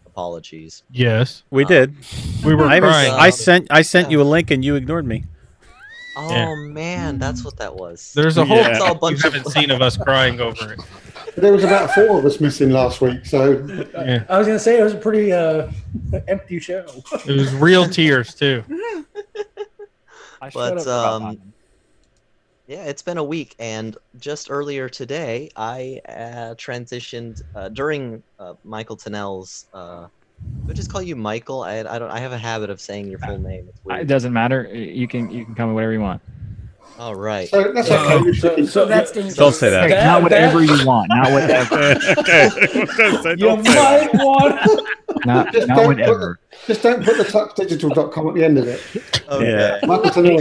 Apologies. Yes, We did. we were crying. I sent you a link and you ignored me. Oh man, that's what that was. There's a whole Yeah. It's all a you bunch of haven't seen of us crying over it. There was about 4 of us missing last week, so Yeah. I was gonna say it was a pretty empty show. It was real tears too. But yeah, it's been a week, and just earlier today, I transitioned during Michael Tennell's. We'll just call you Michael. I have a habit of saying your full name. It's weird. It doesn't matter. You can call me whatever you want. All right. so that's okay. So That's dangerous. Don't say that. Okay, not whatever you want. Not whatever. Okay. you Don't say that. might want. Not Just whatever. Just don't put the tuxdigital.com at the end of it. Okay. Michael Tennell,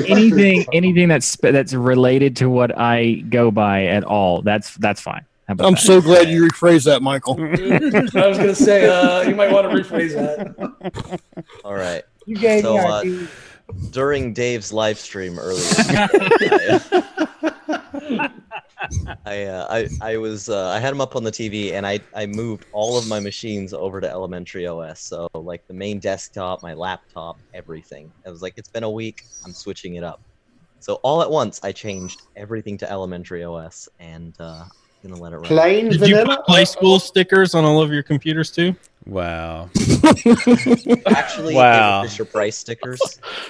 Anything that's related to what I go by at all. That's fine. How about I'm that? so glad you rephrased that, Michael. I was gonna say you might want to rephrase that. All right. You gave me So ID. during Dave's live stream earlier, I had him up on the TV, and I moved all of my machines over to Elementary OS. So like the main desktop, my laptop, everything. I was like, it's been a week. I'm switching it up. So all at once, I changed everything to Elementary OS, and gonna let it run. plain Did you vanilla. put Play School stickers on all of your computers too? Wow. Actually, Wow. they were Fisher Price stickers.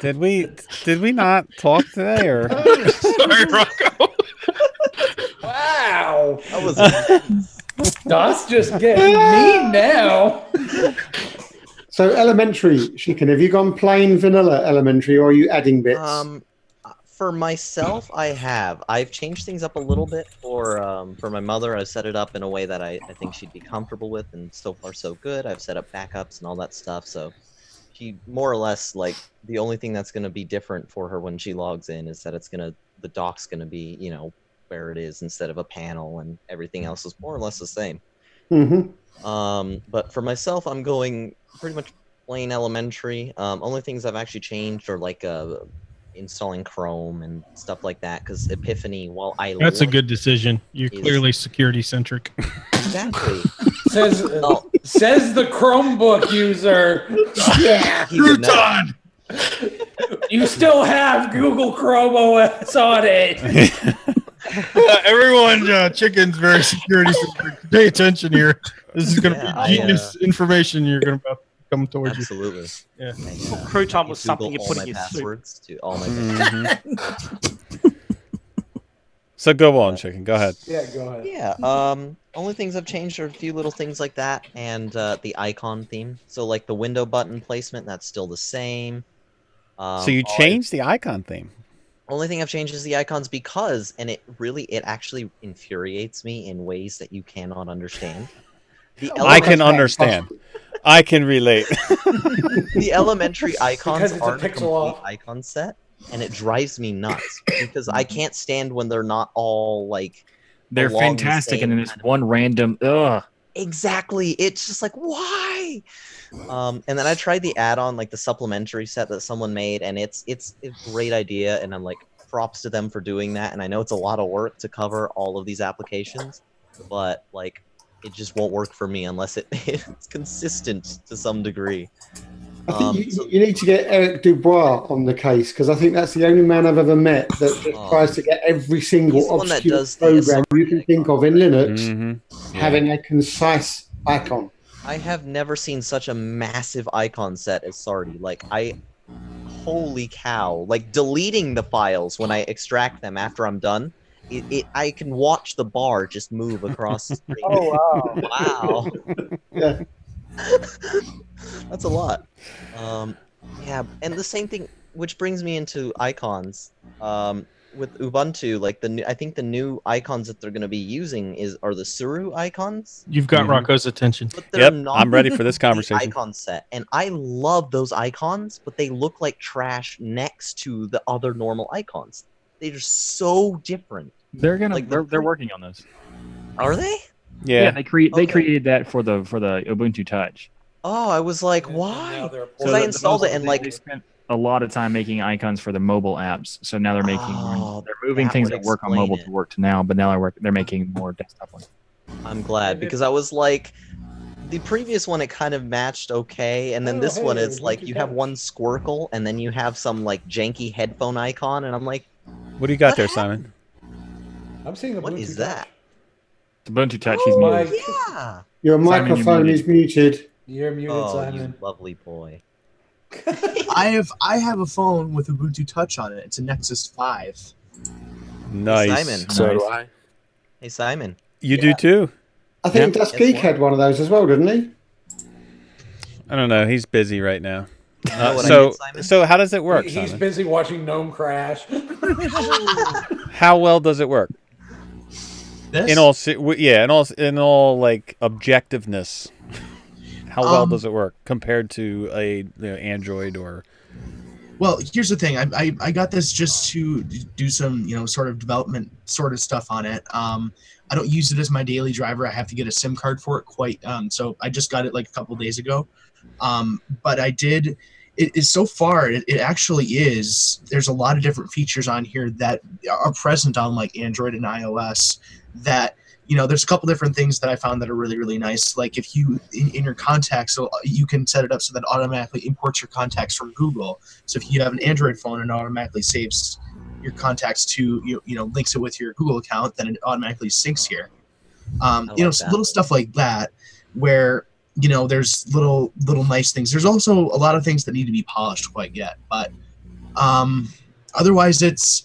Did we not talk today or? Sorry, Rocco. Wow, That was that's just getting mean now. So elementary, Chicken, have you gone plain vanilla elementary, or are you adding bits? For myself, I've changed things up a little bit for my mother. I've set it up in a way that I think she'd be comfortable with, and so far so good. I've set up backups and all that stuff, so she more or less, like, the only thing that's going to be different for her when she logs in is that the dock's going to be, you know, where it is instead of a panel, and everything else is more or less the same. But for myself, I'm going pretty much plain elementary. Only things I've actually changed are like installing Chrome and stuff like that, because Epiphany, while I That's a like, good decision. You're is- clearly security centric. exactly. Says the Chromebook user. Yeah, He did not- Crouton! you still have Google Chrome OS on it. Everyone, Chicken's very security centric. Pay attention here. This is going to Yeah, be genius information you're going to come towards you. Absolutely. Yeah. Crouton was something you Google put all in my your soup. passwords to all my So go on, Chicken. Go ahead. Yeah, go ahead. Yeah, only things I've changed are a few little things like that, and the icon theme. So like the window button placement, that's still the same. So you changed the icon theme. Only thing I've changed is the icons, because, and it actually infuriates me in ways that you cannot understand. I can understand. I can relate. The elementary icons Because it's a aren't a pixel complete off. icon set, and it drives me nuts because I can't stand when they're not all like They're along the fantastic, and same then there's one random. Ugh. Exactly. It's just like, why? And then I tried the add-on, like the supplementary set that someone made, and it's a great idea, and I'm like, props to them for doing that. And I know it's a lot of work to cover all of these applications, but like, it just won't work for me unless it's consistent to some degree. I think you need to get Eric Dubois on the case, because I think that's the only man I've ever met that just tries to get every single He's the one that obscure does the program you can think of in Linux Mm-hmm. having a concise icon. I have never seen such a massive icon set as Sardi. Like, holy cow. Like, deleting the files when I extract them after I'm done, I can watch the bar just move across the screen. Oh, wow. Wow. Yeah. That's a lot. Yeah, and the same thing, which brings me into icons. With Ubuntu, like I think the new icons that they're going to be using are the Suru icons. You've got Rocco's attention. But they're Yep, not I'm ready for this the conversation. icon set, and I love those icons, but they look like trash next to the other normal icons. They're so different. They're gonna. Like, they're working on this. Are they? Yeah. they created that for the Ubuntu Touch. Oh, I was like, why? Because I installed it and they spent a lot of time making icons for the mobile apps. So now they're making they're moving things that work on mobile to work to now, but now they're making more desktop ones. I'm glad because I was like, the previous one it kind of matched okay, and then this one it's like you have one Squircle and then you have some like janky headphone icon, and I'm like, what do you got there, Simon? I'm seeing a what is that? It's Ubuntu Touch. He's muted. Yeah. Your microphone is muted. You're muted, Simon. You lovely boy. I have a phone with Ubuntu Touch on it. It's a Nexus 5. Nice. Hey, Simon. So do I. Hey, Simon. You do too. I think Das Geek had one of those as well, didn't he? I don't know. He's busy right now. So how does it work, He's Simon? busy watching Gnome crash. How well does it work? This? In all like objectiveness, how well does it work compared to a Android or? Well, here's the thing. I got this just to do some sort of development sort of stuff on it. I don't use it as my daily driver. I have to get a SIM card for it. So I just got it like a couple days ago. But I did. It is so far. It actually is. There's a lot of different features on here that are present on like Android and iOS. That there's a couple different things that I found that are really, really nice. Like if you in your contacts, so you can set it up so that it automatically imports your contacts from Google. So if you have an Android phone and it automatically saves your contacts to links it with your Google account, then it automatically syncs here. Little stuff like that where there's little nice things. There's also a lot of things that need to be polished quite yet, but otherwise it's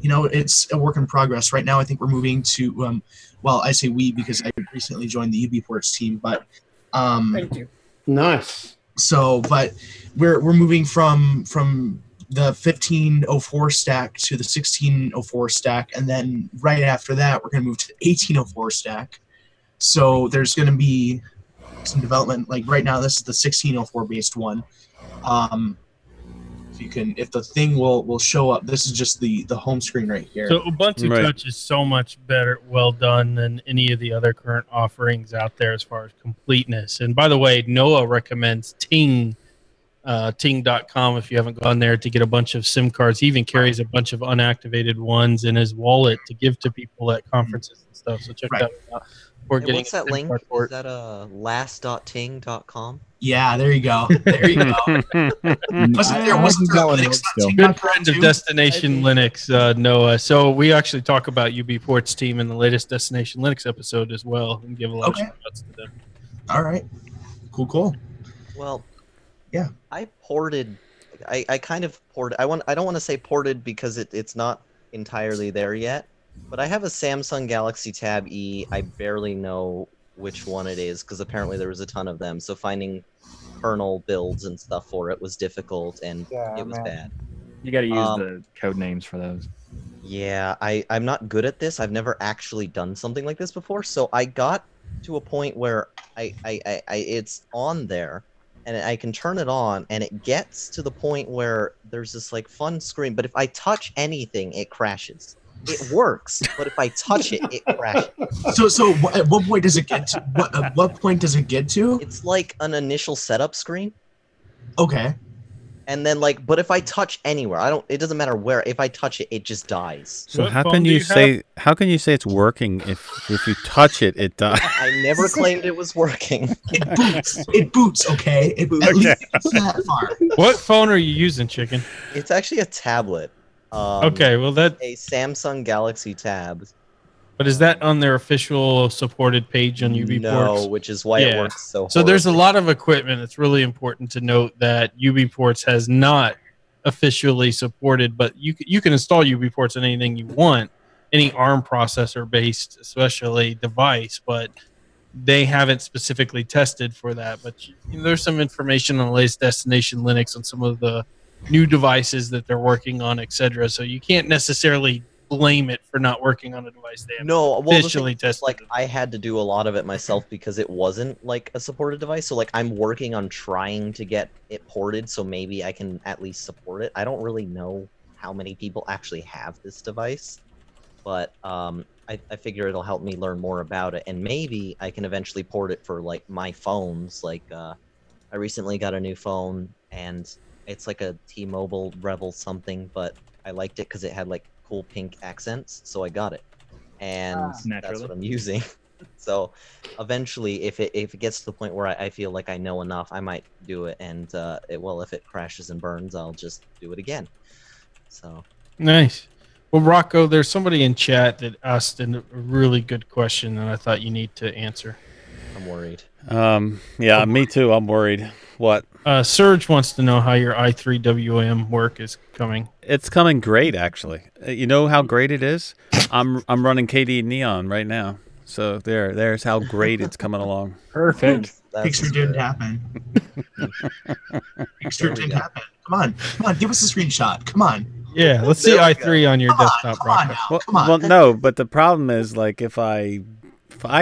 a work in progress. Right now I think we're moving to well, I say we because I recently joined the UBports team, but Thank you. Nice. So but we're moving from the 1504 stack to the 1604 stack, and then right after that we're going to move to the 1804 stack. So there's going to be some development. Like right now this is the 1604 based one. If the thing will show up, this is just the home screen right here. So Ubuntu Touch is so much better, well done than any of the other current offerings out there as far as completeness. And by the way, Noah recommends Ting, ting.com if you haven't gone there to get a bunch of SIM cards. He even carries a bunch of unactivated ones in his wallet to give to people at conferences and stuff. So check that out. What's that link? Is that last.ting.com? Yeah, there you go. There you go. wasn't there a Linux? Good friend of Destination Linux, Noah. So we actually talk about UBports team in the latest Destination Linux episode as well, and give a lot of shout outs to them. All right, cool. Well, yeah, I ported. I kind of ported. I don't want to say ported because it's not entirely there yet. But I have a Samsung Galaxy Tab E. I barely know which one it is because apparently there was a ton of them. So finding kernel builds and stuff for it was difficult, and it was bad. You got to use the code names for those. Yeah, I'm not good at this. I've never actually done something like this before. So I got to a point where it's on there, and I can turn it on, and it gets to the point where there's this like fun screen. But if I touch anything, it crashes. It works, but if I touch it, it crashes. So at what point does it get to? What point does it get to? It's like an initial setup screen. Okay. And then but if I touch anywhere, it doesn't matter where. If I touch it, it just dies. So how can you say it's working if you touch it, it dies? I never claimed it was working. It boots. Okay. It boots. At least it's that far. What phone are you using, Chicken? It's actually a tablet. Okay, well a Samsung Galaxy Tab. But is that on their official supported page on UBports? No, which is why it works so horribly. So there's a lot of equipment. It's really important to note that UBports has not officially supported, but you can install UBports on anything you want, any ARM processor based, especially device, but they haven't specifically tested for that. But there's some information on the latest Destination Linux on some of the new devices that they're working on, etc. So you can't necessarily blame it for not working on a device they haven't officially tested. Like I had to do a lot of it myself because it wasn't like a supported device. So like I'm working on trying to get it ported, so maybe I can at least support it. I don't really know how many people actually have this device. but I figure it'll help me learn more about it, and maybe I can eventually port it for like my phones. Like I recently got a new phone, and it's like a T-Mobile Rebel something, but I liked it because it had like cool pink accents, so I got it, and that's what I'm using. So eventually, if it gets to the point where I feel like I know enough, I might do it, and if it crashes and burns, I'll just do it again. So nice. Well, Rocco, there's somebody in chat that asked a really good question that I thought you need to answer. I'm worried. Yeah, me too. I'm worried. What? Serge wants to know how your i3WM work is coming. It's coming great, actually. You know how great it is? I'm running KD Neon right now. So there's how great it's coming along. Perfect. Picture didn't happen. Picture didn't happen. Come on, give us a screenshot. Come on. Yeah, let's see i3 on your desktop, Rocco. Well, no, but the problem is, like, if I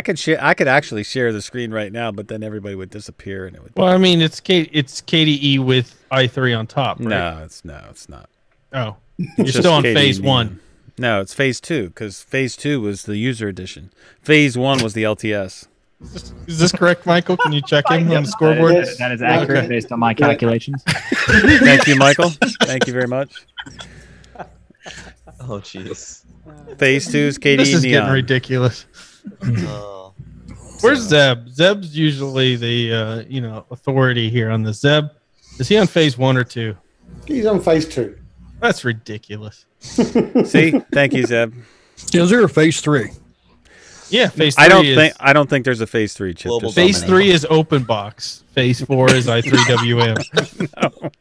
could share, I could actually share the screen right now, but then everybody would disappear, and it would. Well, I mean, it's KDE with i3 on top, right? No, it's not. Oh, you're still on phase 1. No, it's phase 2 because phase 2 was the user edition. Phase 1 was the LTS. Is this correct, Michael? Can you check in on the scoreboard? That is accurate based on my calculations. Thank you, Michael. Thank you very much. Oh, jeez. Phase 2 is KDE This is Neon. getting ridiculous. Where's Zeb? Zeb's usually the authority here on the Zeb. Is he on phase 1 or 2? He's on phase 2. That's ridiculous. See, thank you, Zeb. Is there a phase 3? Yeah, phase 3 I don't think there's a phase 3 chip. Phase 3 is open box. Phase 4 is i3WM. No.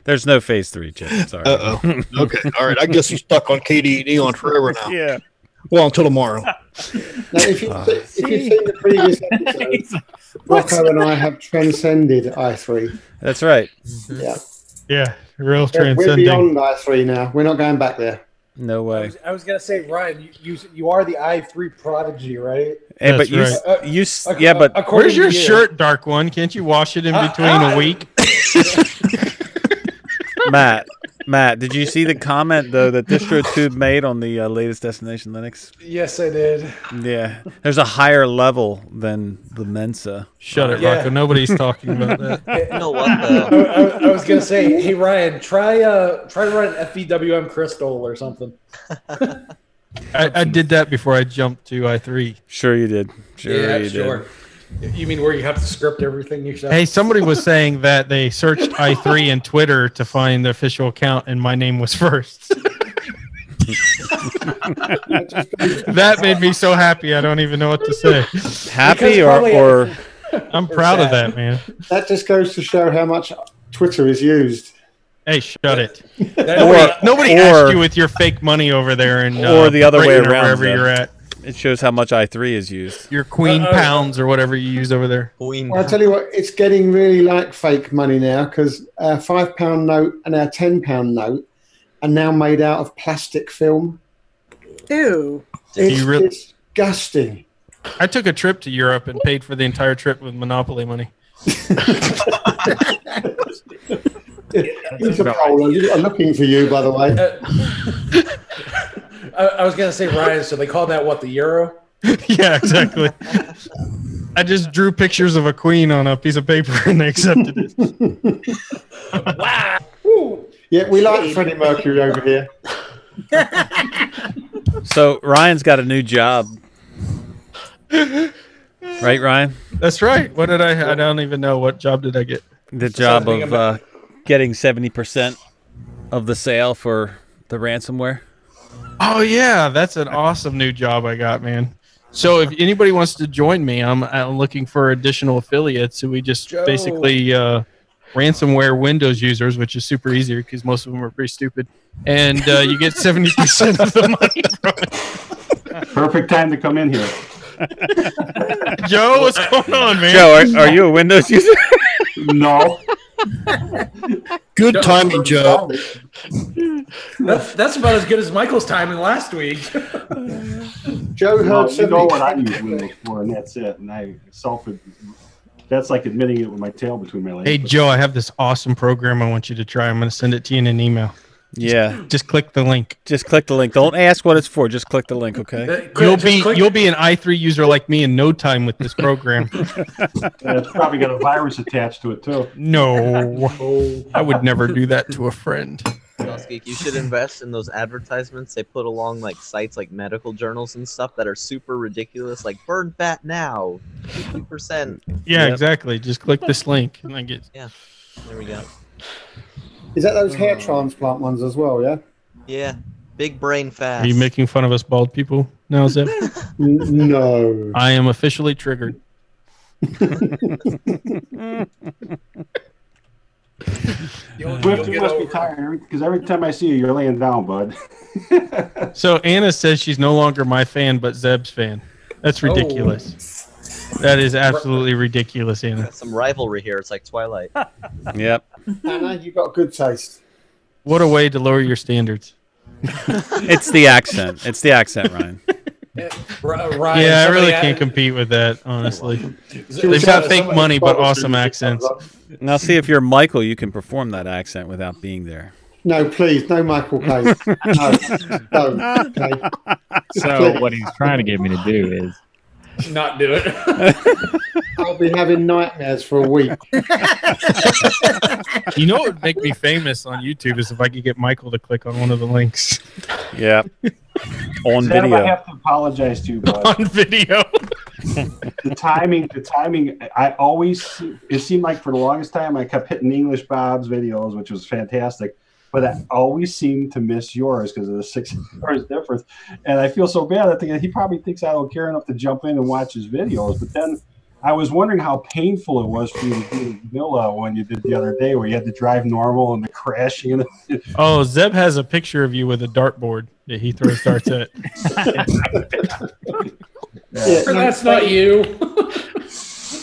There's no phase 3 chip. Sorry. Okay. All right. I guess he's stuck on KDE Neon forever now. Yeah. Well, until tomorrow. Now, if you've seen the previous episode, Rocco and I have transcended i3. That's right. Yeah. Yeah, real We're transcending. beyond i3 now. We're not going back there. No way. I was gonna say, Ryan, you are the i3 prodigy, right? Hey, but but where's your shirt, Dark One? Can't you wash it in between a week? Matt, did you see the comment though that DistroTube made on the latest Destination Linux? Yes, I did. Yeah, there's a higher level than the Mensa. Shut it, Rocco. Nobody's talking about that. You know what? Though? I was gonna say, hey Ryan, try to run an FVWM Crystal or something. I did that before I jumped to i3. Sure, you did. Sure, you did. You mean where you have to script everything yourself? Hey, somebody was saying that they searched i3 in Twitter to find the official account, and my name was first. That made me so happy. I don't even know what to say. Happy or I'm proud of that, man. That just goes to show how much Twitter is used. Hey, shut it. or Nobody asked you with your fake money over there, and or the other way Britain or around. wherever you're at. It shows how much i3 is used. Your Queen pounds or whatever you use over there. Well, I tell you what, it's getting really like fake money now because our £5 note and our £10 note are now made out of plastic film. Ew. It's disgusting. I took a trip to Europe and paid for the entire trip with Monopoly money. Interpol are looking for you, by the way. I was gonna say, Ryan. So they call that what, the euro? Yeah, exactly. I just drew pictures of a queen on a piece of paper and they accepted it. Wow. Yeah, we like Freddie Mercury over here. So Ryan's got a new job. Right, Ryan? That's right. What did I don't even know. What job did I get? The job of getting 70% of the sale for the ransomware. Oh, yeah. That's an awesome new job I got, man. So if anybody wants to join me, I'm looking for additional affiliates. So we just basically ransomware Windows users, which is super easy because most of them are pretty stupid. And you get 70% of the money from it. Perfect time to come in here. Joe, what's going on, man? Joe, are you a Windows user? No. Good timing, Joe. That's about as good as Michael's timing last week. Joe heard you know what I use Windows for, and that's it. And that's like admitting it with my tail between my legs. Hey, Joe, I have this awesome program I want you to try. I'm going to send it to you in an email. Yeah. Just click the link. Just click the link. Don't ask what it's for. Just click the link, okay? You'll be an i3 user like me in no time with this program. It's probably got a virus attached to it too. No, I would never do that to a friend. Geek, you should invest in those advertisements they put along like sites like medical journals and stuff that are super ridiculous, like burn fat now, 50%. Yeah, exactly. Just click this link and I get. Yeah, there we go. Is that those hair transplant ones as well? Yeah. Yeah, big brain fast. Are you making fun of us bald people now, Zeb? No. I am officially triggered. Swift, you must be tired because every time I see you, you're laying down, bud. So Anna says she's no longer my fan, but Zeb's fan. That's ridiculous. That is absolutely ridiculous, Anna. Got some rivalry here. It's like Twilight. Yep. Anna, you got good taste. What a way to lower your standards. It's the accent. It's the accent, Ryan. Ryan, Yeah, I really can't compete with that, honestly. They've got fake money, but awesome accents. Now, see if you're Michael, you can perform that accent without being there. No, please, no Michael Caine. No, don't. Okay. So what he's trying to get me to do is not do it. I'll be having nightmares for a week. You know what would make me famous on YouTube is if I could get Michael to click on one of the links. Yeah. On Sam, video. I have to apologize to you, bud. On video. The timing. I always. It seemed like for the longest time I kept hitting English Bob's videos, which was fantastic. But I always seem to miss yours because of the 6 hours difference. And I feel so bad. I think he probably thinks I don't care enough to jump in and watch his videos. But then I was wondering how painful it was for you to do the villa when you did the other day, where you had to drive normal and the crashing. Oh, Zeb has a picture of you with a dartboard that he throws darts at. Yeah, no, That's not you.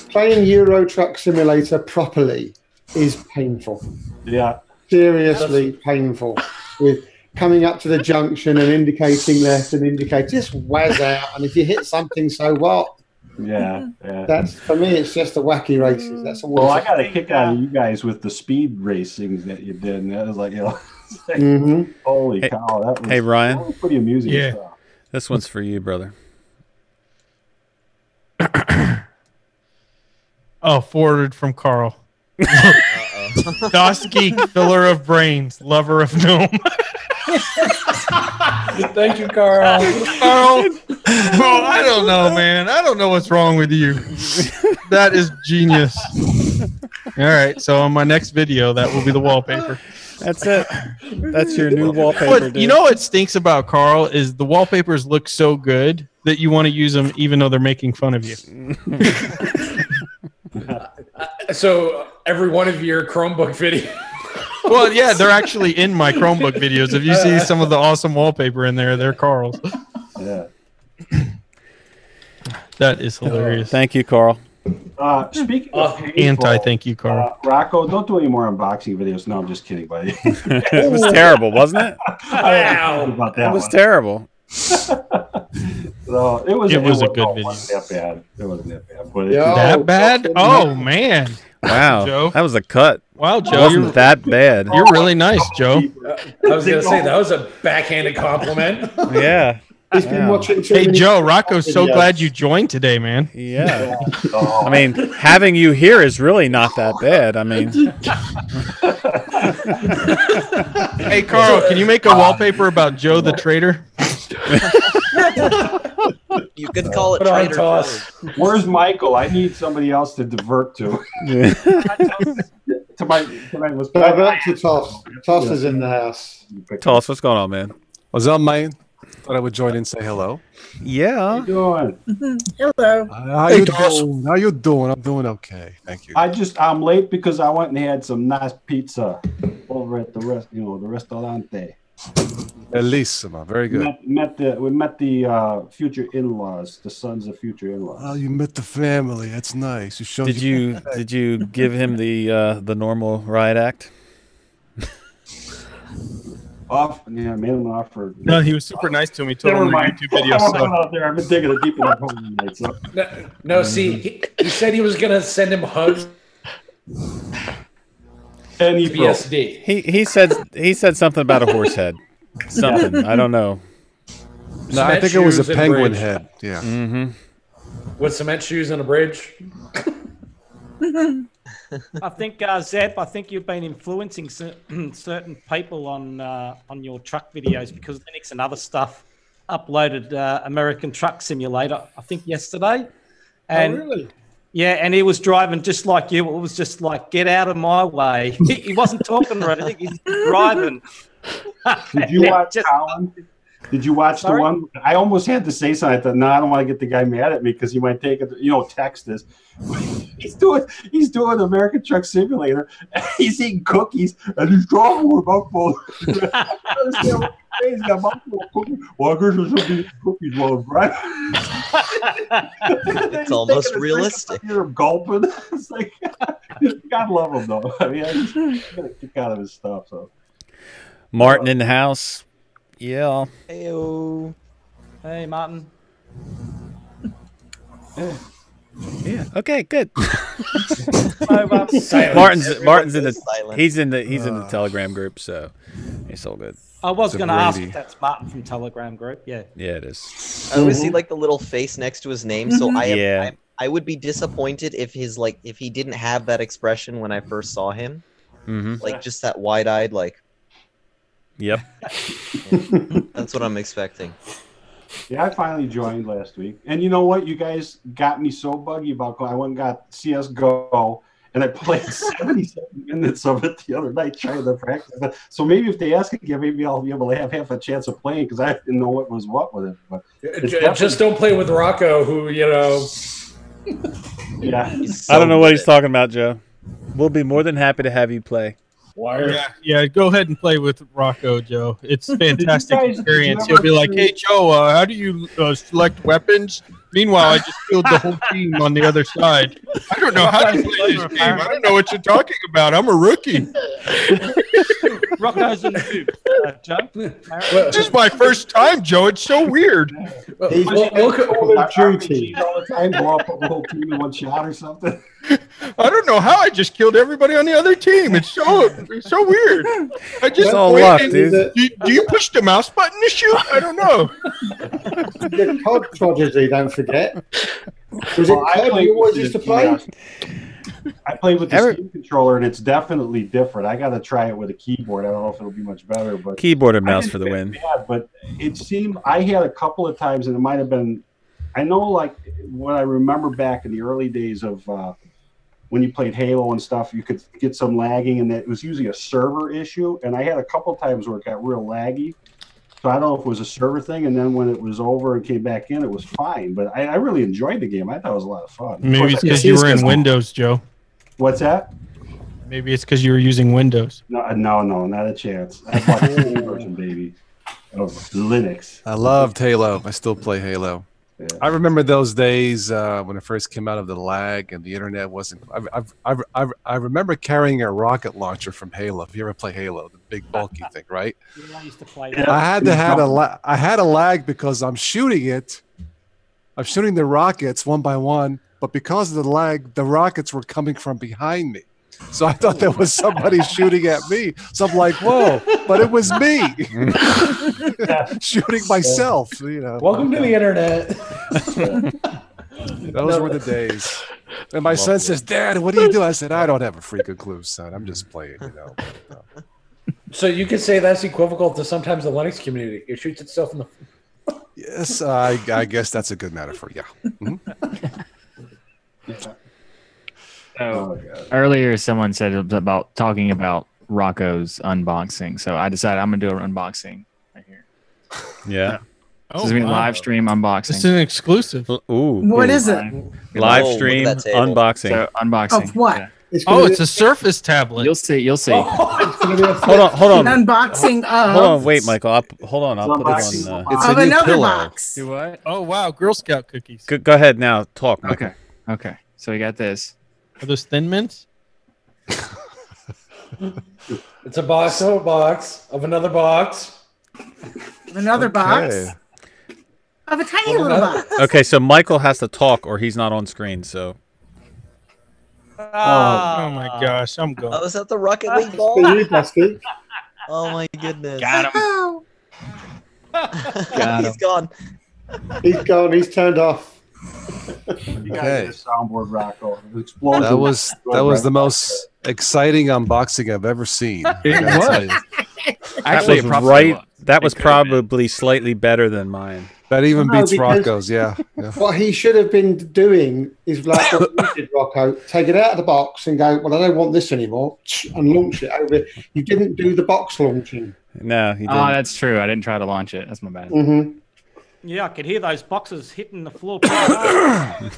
Playing Euro Truck Simulator properly is painful. Yeah. Seriously painful. With coming up to the junction and indicating left and indicate, just whiz out. And if you hit something, so what? Yeah. That's, for me, it's just the wacky races. That's all. Well, I got a kick out of you guys with the speed racing that you did. And that was like, holy cow. That was, Ryan. that was pretty amusing Yeah. stuff. This one's for you, brother. Oh, forwarded from Carl. DOS Geek, filler of brains, lover of gnome. Thank you, Carl. Carl, bro, I don't know, man. I don't know what's wrong with you. That is genius. All right, so on my next video, that will be the wallpaper. That's it. That's your new wallpaper, But dude. you know what stinks about Carl is the wallpapers look so good that you want to use them even though they're making fun of you. So every one of your Chromebook videos. Well, yeah, they're actually in my Chromebook videos. If you see some of the awesome wallpaper in there, they're Carl's. Yeah. That is hilarious. Thank you, Carl. Speaking of painful, Anti-thank you, Carl. Rocco, don't do any more unboxing videos. No, I'm just kidding, buddy. It was terrible, wasn't it? About that It was one. terrible. So it was a good video. It wasn't that bad. It wasn't that bad. But That bad? Oh, man. Wow. Joe. That was a cut. Wow, It Joe. wasn't that bad. You're really nice, Joe. I was going to say, that was a backhanded compliment. Yeah. He's been watching too Hey, many Joe, Rocco's so videos. glad you joined today, man. Yeah. I mean, having you here is really not that bad. I mean, Hey, Carl, can you make a wallpaper about Joe the Traitor? You could call it Put on Trader toss. Joe's. Where's Michael? I need somebody else to divert to. to my Divert to Toss. Toss is in the house. Toss, what's going on, man? What's up, man? Thought I would join in and say hello. Yeah. doing? Hello. How you doing? How you doing? I'm doing okay. Thank you. I'm late because I went and had some nice pizza over at the restaurante. Bellissima. Very good. We met the future in-laws, the sons of future in-laws. Oh, you met the family. That's nice. You showed. Did you give him the normal riot act? Made him an offer. No, he was super nice to me. He told him the YouTube video I'm sucked. out there. I've been digging it deep in that hole tonight. So. No, see, he said he was going to send him hugs. Any pro. PSD. He said something about a horse head. Something. I don't know. No, I Cement think it was a shoes and penguin bridge. head. Yeah. Mm-hmm. With cement shoes and a bridge. I think Zeb, I think you've been influencing certain people on your truck videos because Linux and other stuff uploaded American Truck Simulator. I think yesterday. And Oh, really? yeah, and he was driving just like you. It was just like, get out of my way. He wasn't talking or anything. He's driving. Did you watch Colin? Did you watch the one? I almost had to say something. I thought, no, I don't want to get the guy mad at me because he might take it. You know, text this. He's doing American Truck Simulator. And he's eating cookies and he's drawing with mouthful. He's got mouthful of cookies. Well, I guess there's some cookies while I'm driving. It's almost realistic. You're gulping. It's like, God love him though. I mean, I just get a kick out of his stuff. So, Martin in the house. Yeah. Heyo. Hey, Martin. Yeah. Okay. Good. Silence. Martin's in the Silent. he's in the Telegram group, so it's all good. I was It's going to ask Brady. if that's Martin from Telegram group. Yeah. Yeah, it is. I always see like the little face next to his name, so Yeah. I would be disappointed if if he didn't have that expression when I first saw him, Mm-hmm. like just that wide-eyed like. Yep. That's what I'm expecting. yeah, I finally joined last week. And you know what? You guys got me so buggy about I went and got CSGO, and I played 77 minutes of it the other night trying to practice. So maybe if they ask again, maybe I'll be able to have half a chance of playing because I didn't know what was what with it. But Just don't play with Rocco, who, you know. yeah. I don't know what he's talking about, Joe. We'll be more than happy to have you play. Yeah, go ahead and play with Rocco, Joe. It's fantastic did you experience. ever He'll be like, see- "Hey, Joe, how do you select weapons?" Meanwhile, I just killed the whole team on the other side. I don't know how to play this game. I don't know what you're talking about. I'm a rookie. Rocco's in the Joe. This is my first time, Joe. It's so weird. He's Call of Duty. all the time, blow up the whole team in one shot or something. I don't know how I just killed everybody on the other team. It's so weird. I just It's all luck, dude. Do you push the mouse button to shoot? I don't know. The COD prodigy, don't forget. Was it COD you always used to play? I played with the Steam controller, and it's definitely different. I got to try it with a keyboard. I don't know if it'll be much better, but Keyboard and mouse I for the didn't win. get mad, but it seemed I had a couple of times, and it might have been. I know, like when I remember back in the early days of when you played Halo and stuff, you could get some lagging, and it was usually a server issue. And I had a couple of times where it got real laggy. So I don't know if it was a server thing, and then when it was over and came back in, it was fine. But I really enjoyed the game. I thought it was a lot of fun. Maybe it's because you were in Windows, Joe. What's that? Maybe it's because you were using Windows. No, not a chance. I bought the Steam version, baby, of Linux. I loved Halo. I still play Halo. Yeah. I remember those days when it first came out of the lag and the internet wasn't. I remember carrying a rocket launcher from Halo. If you ever play Halo, the big bulky thing, right? I used to play I had a lag because I'm shooting it. I'm shooting the rockets one by one, but because of the lag, the rockets were coming from behind me. So I thought there was somebody shooting at me. So I'm like, whoa, but it was me shooting myself. You know. Welcome to the internet. Those were the days. And my son says, "Dad, what do you do?" I said, "I don't have a freaking clue, son. I'm just playing, you know." So you could say that's equivocal to sometimes the Linux community. It shoots itself in the. Yes, I guess that's a good metaphor. Yeah. Mhm. So earlier, someone said it was about talking about Rocco's unboxing. So I decided I'm gonna do an unboxing right here. Yeah. This is gonna be live stream unboxing. It's an exclusive. Ooh. What is it? Live stream unboxing. So unboxing. Of what? Yeah. It's a Surface tablet. You'll see. You'll see. Hold on. An unboxing of. Hold on, wait, Michael. Hold on. I'll put it on. It's of a new another pillow. box. Do what? Oh wow, Girl Scout cookies. Go ahead now. Talk, Michael. Okay. So we got this. Are those Thin Mints? It's a box of a box of another box. Of another box. Of a tiny little box. Okay, so Michael has to talk or he's not on screen, so. Oh my gosh, I'm going. Oh, is that the Rocket League ball? For you, Ballistic. Oh my goodness. Got him. Oh, Got He's him. gone. He's gone. He's turned off. You gotta Okay. get a soundboard, Rocco. The explosion. That was the most exciting unboxing I've ever seen. It was. Actually, that it was probably right. was. That was It could've been. probably slightly better than mine. That even No, beats because- Rocco's. Yeah. Yeah. What he should have been doing is like what you did, Rocco. Take it out of the box and go, well, I don't want this anymore, and launch it over. You didn't do the box launching. No, he didn't. Oh, that's true. I didn't try to launch it. That's my bad. Mm-hmm. Yeah, I could hear those boxes hitting the floor pretty hard.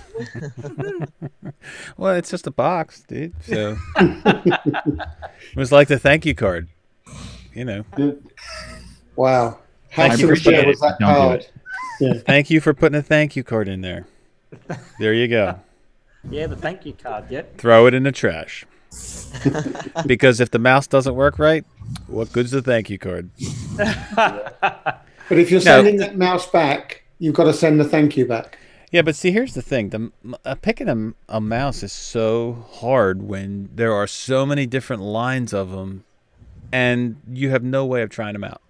Well, it's just a box, dude. So it was like the thank you card. You know, Wow. I How appreciate sincere it. was that Don't do card? it. Yeah. thank you for putting a thank you card in there. There you go. Yeah, the thank you card. Yep. Throw it in the trash. Because if the mouse doesn't work right, what good's the thank you card? But if you're No. sending that mouse back, you've got to send the thank you back. Yeah, but see, here's the thing: picking a mouse is so hard when there are so many different lines of them, and you have no way of trying them out.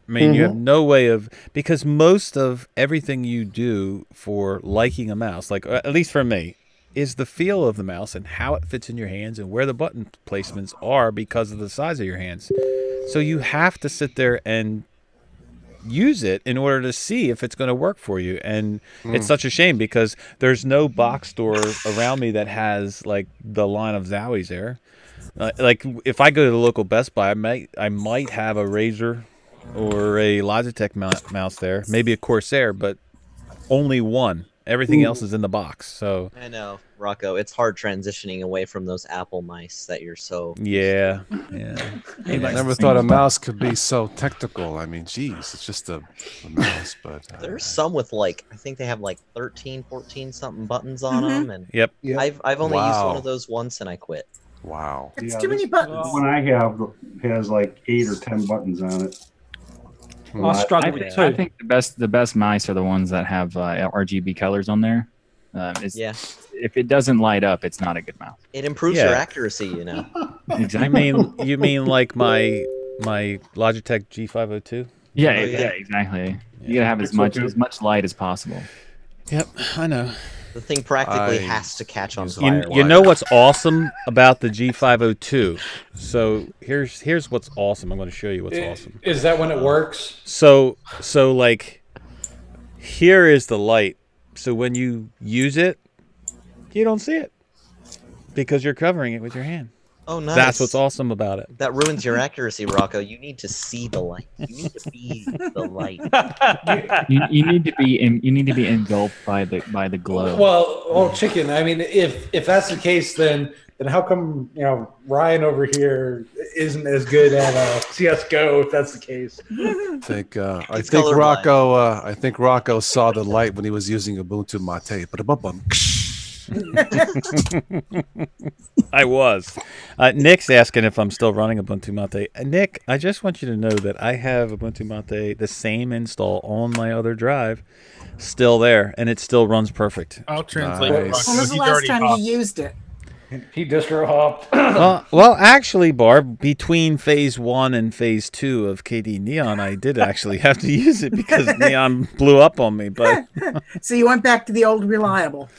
I mean, you have no way of, because most of everything you do for liking a mouse, like at least for me, is the feel of the mouse and how it fits in your hands and where the button placements are because of the size of your hands. So you have to sit there and use it in order to see if it's going to work for you. And it's such a shame because there's no box store around me that has like the line of Zowies there. Like if I go to the local Best Buy, I might have a Razer or a Logitech mouse there, maybe a Corsair, but only one. Everything else is in the box. So I know, Rocco. It's hard transitioning away from those Apple mice that you're so. yeah. I never thought a mouse could be so technical. I mean, geez, it's just a mouse, but There's some with like, I think they have like 13, 14 something buttons on them, and Yep. I've only used Wow. one of those once and I quit. wow. it's Yeah, too many this buttons. one I have has like 8 or 10 buttons on it. I struggle with I two. think the best mice are the ones that have RGB colors on there. Yeah, If it doesn't light up, it's not a good mouse. it improves Yeah. your accuracy, you know. You mean like my Logitech G502? Yeah, Oh, yeah, yeah. exactly. You gotta have as much light as possible. Yep, I know. The thing practically I has to catch on fire. You know what's awesome about the G502? So here's what's awesome. I'm going to show you what's awesome. Is that when it works? So like here is the light. So when you use it, you don't see it because you're covering it with your hand. Oh, nice. That's what's awesome about it. That ruins your accuracy, Rocco. You need to see the light. You need to be the light. You need to be engulfed by the glow. Well, chicken. I mean, if that's the case, then how come Ryan over here isn't as good at CS:GO? If that's the case, I think It's colorblind. I think Rocco saw the light when he was using Ubuntu Mate. Ba-da-bum-bum. I was. Nick's asking if I'm still running Ubuntu Mate. Nick, I just want you to know that I have Ubuntu Mate, the same install on my other drive, still there, and it still runs perfect. I'll translate. Nice. When was the last time you used it? he distro hopped. Well, actually, Barb, between phase 1 and phase 2 of KD Neon, I did actually have to use it because Neon blew up on me. But So you went back to the old reliable.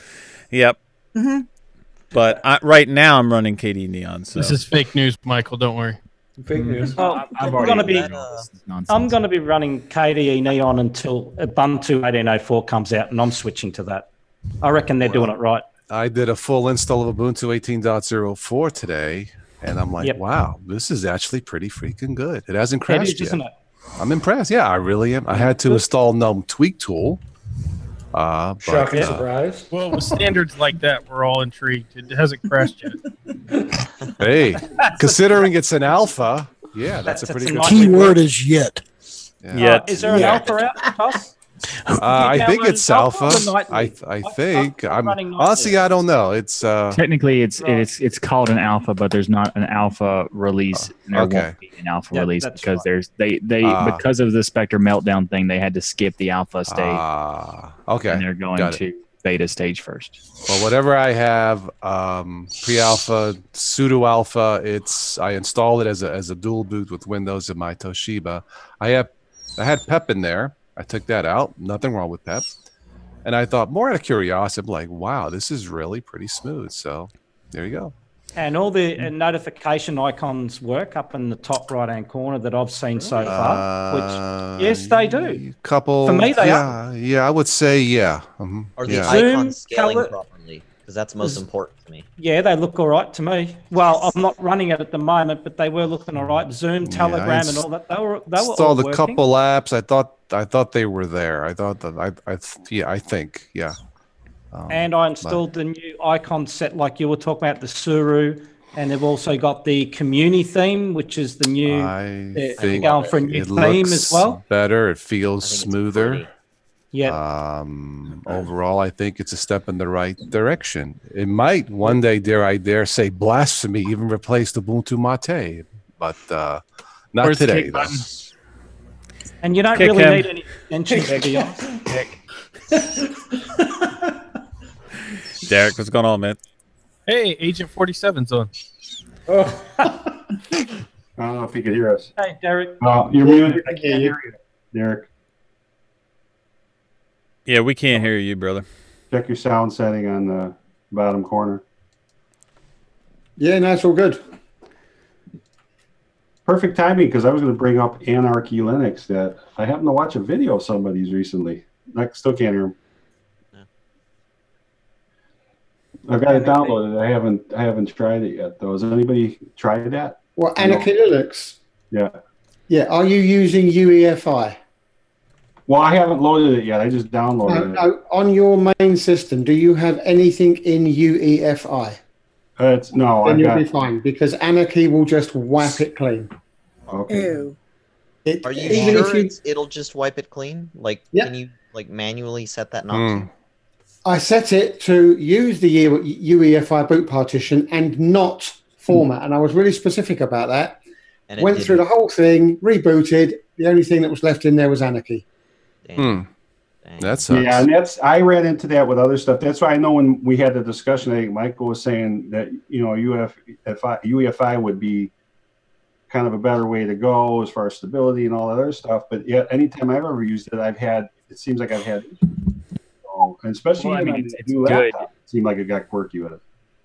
yep. Mm-hmm. But right now I'm running KD Neon. So This is fake news, Michael. Don't worry. Fake news. Oh, I've I'm gonna already be. nonsense. I'm going to be running KDE Neon until Ubuntu 18.04 comes out, and I'm switching to that. I reckon they're doing it right. I did a full install of Ubuntu 18.04 today, and I'm like, Yep. wow, this is actually pretty freaking good. It hasn't It crashed is, yet. isn't it? I'm impressed. Yeah, I really am. I had to install GNOME Tweak Tool. But, Shocking surprise. Well, with standards like that, we're all intrigued. It hasn't crashed yet. hey, considering it's an alpha, yeah, that's a pretty good. nice- Key word is yet. Yet. Is there an Yeah. alpha out, Toss? I think download it's alpha alpha. or nightly? I think. I'm running nightly. Honestly, I don't know. It's Technically, it's called an alpha, but there's not an alpha release. And there okay. won't be an alpha Yeah, release that's because right. they because of the Spectre meltdown thing, they had to skip the alpha stage, okay. and they're going Got it. to beta stage first. Well, whatever I have, pre-alpha, pseudo-alpha, I installed it as a dual boot with Windows in my Toshiba. I had PEP in there. I took that out. Nothing wrong with PEP. And I thought, more out of curiosity, I'm like, wow, this is really pretty smooth. So there you go. And all the notification icons work up in the top right-hand corner that I've seen so far. Which, yes, they do. Couple. For me, they are. Yeah, I would say yeah. Are the yeah. icons scaling color- properly? Because that's most important to me. Yeah, they look all right to me. Well, I'm not running it at the moment, but they were looking all right. Zoom, Telegram, and all that. They were all installed a working. couple apps. I thought they were there. I thought that I think. And I installed the new icon set, like you were talking about, the Suru, and they've also got the Community theme, which is the new. I they're think going for a new it theme looks as well. better. It feels smoother. Yeah. Overall, I think it's a step in the right direction. It might one day, dare I dare say, blasphemy, even replace the Ubuntu Mate, but not Where's the today. kick Though. button? And you don't Kick really him. need any extensions to be honest. Derek, what's going on, man? Hey, Agent 47's on. Oh. I don't know if you could hear us. Hey, Derek. You're muted. I can't hear you, Derek. Yeah, we can't hear you, brother. Check your sound setting on the bottom corner. Yeah, no, it's all good. Perfect timing, because I was going to bring up Anarchy Linux. That I happened to watch a video of somebody's recently. I still can't hear him. I've got it downloaded. I haven't tried it yet, though. Has anybody tried that? Well, Anarchy Linux. Yeah. Yeah. Are you using UEFI? Well, I haven't loaded it yet. I just downloaded it. No, on your main system, do you have anything in UEFI? No. Then you'll be fine, because Anarchy will just wipe it clean. Okay. Ew. Are you even sure if you- it'll just wipe it clean? Like, Yep. can you manually set that not to? I set it to use the UEFI boot partition and not format, and I was really specific about that. And it Went through the whole thing, rebooted. The only thing that was left in there was Anarchy. That sucks. Yeah, and I ran into that with other stuff. That's why I know when we had the discussion, I think Michael was saying that UEFI would be kind of a better way to go as far as stability and all that other stuff. But yeah, anytime I've ever used it, it seems like I've had. And especially Well, I mean, on it's the new good. laptop, it seemed like it got quirky with it.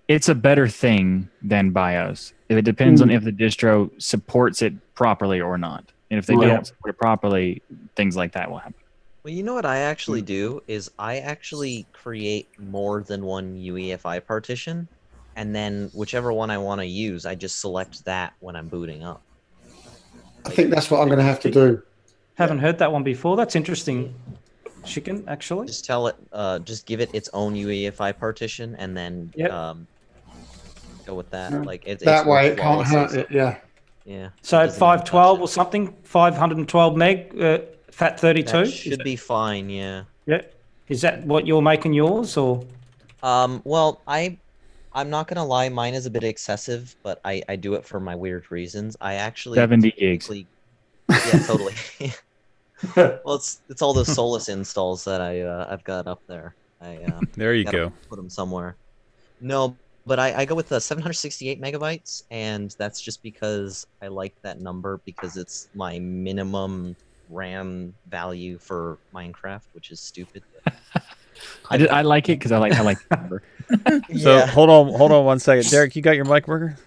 It's a better thing than BIOS. It depends on if the distro supports it properly or not. And if they Right. don't support it properly, things like that will happen. Well, you know what I actually do is I actually create more than one UEFI partition, and then whichever one I want to use, I just select that when I'm booting up. I think that's what I'm going to have to do. Haven't heard that one before. That's interesting. Chicken, actually. Just tell it, just give it its own UEFI partition, and then go with that. Like That way it can't hurt it, yeah. Yeah. So 512 or something, 512 meg, FAT32. That should be fine. Yeah. Yeah. Is that what you're making yours, or? Well, I'm not gonna lie, mine is a bit excessive, but I do it for my weird reasons. I actually 70 gigs. Yeah, totally. Well, it's all those Solus installs that I've got up there. There you gotta go. Put them somewhere. No, but I go with the 768 megabytes, and that's just because I like that number because it's my minimum RAM value for Minecraft, which is stupid. I like it because I like the number. So hold on 1 second, Derek. You got your mic worker?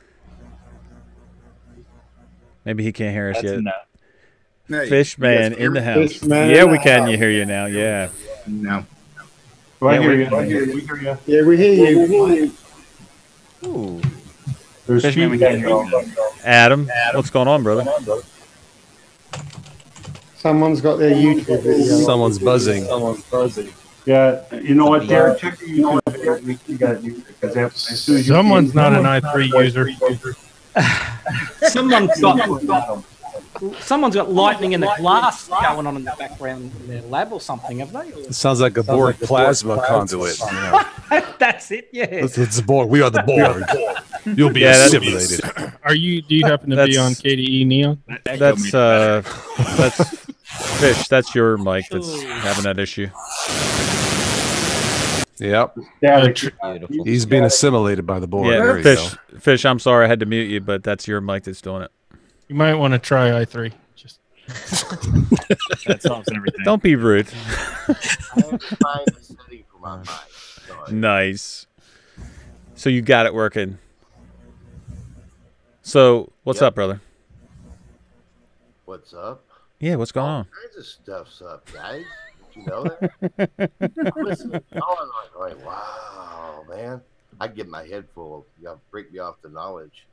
Maybe he can't hear us That's yet. enough. Fishman in the house. Fishman Yeah, in we the can. house. You hear you now? Yeah. No. I Yeah, hear we- you. I hear you. We hear you. Yeah, we hear you. Ooh. There's Fishman, we feedback can't hear going you. on. Adam, what's going on, brother? Someone's got their YouTube video. Someone's buzzing. Yeah, you know what, Derek? Check the YouTube. You got it muted because as soon as you Someone's not an i3 user. Someone's got lightning in the glass going on in the background in their lab or something, have they? It sounds like a Borg plasma conduit. You know. That's it, yeah. It's Borg. We are the Borg. You'll be Yeah, that's- assimilated. Do you happen to be on KDE Neon? That's Fish. That's your mic that's having that issue. Yep. Beautiful. He's being assimilated by the board. Yeah, There you Fish. go. Fish, I'm sorry I had to mute you, but that's your mic that's doing it. You might want to try i3. Just That solves everything. Don't be rude. I have to find a setting for my mic. Sorry. Nice. So you got it working. So what's up, brother? What's up? Yeah, what's going on? All kinds of stuff's up, guys. Did you know that? I'm listening to y'all and I'm going, wow, man. I get my head full. Y'all break me off the knowledge.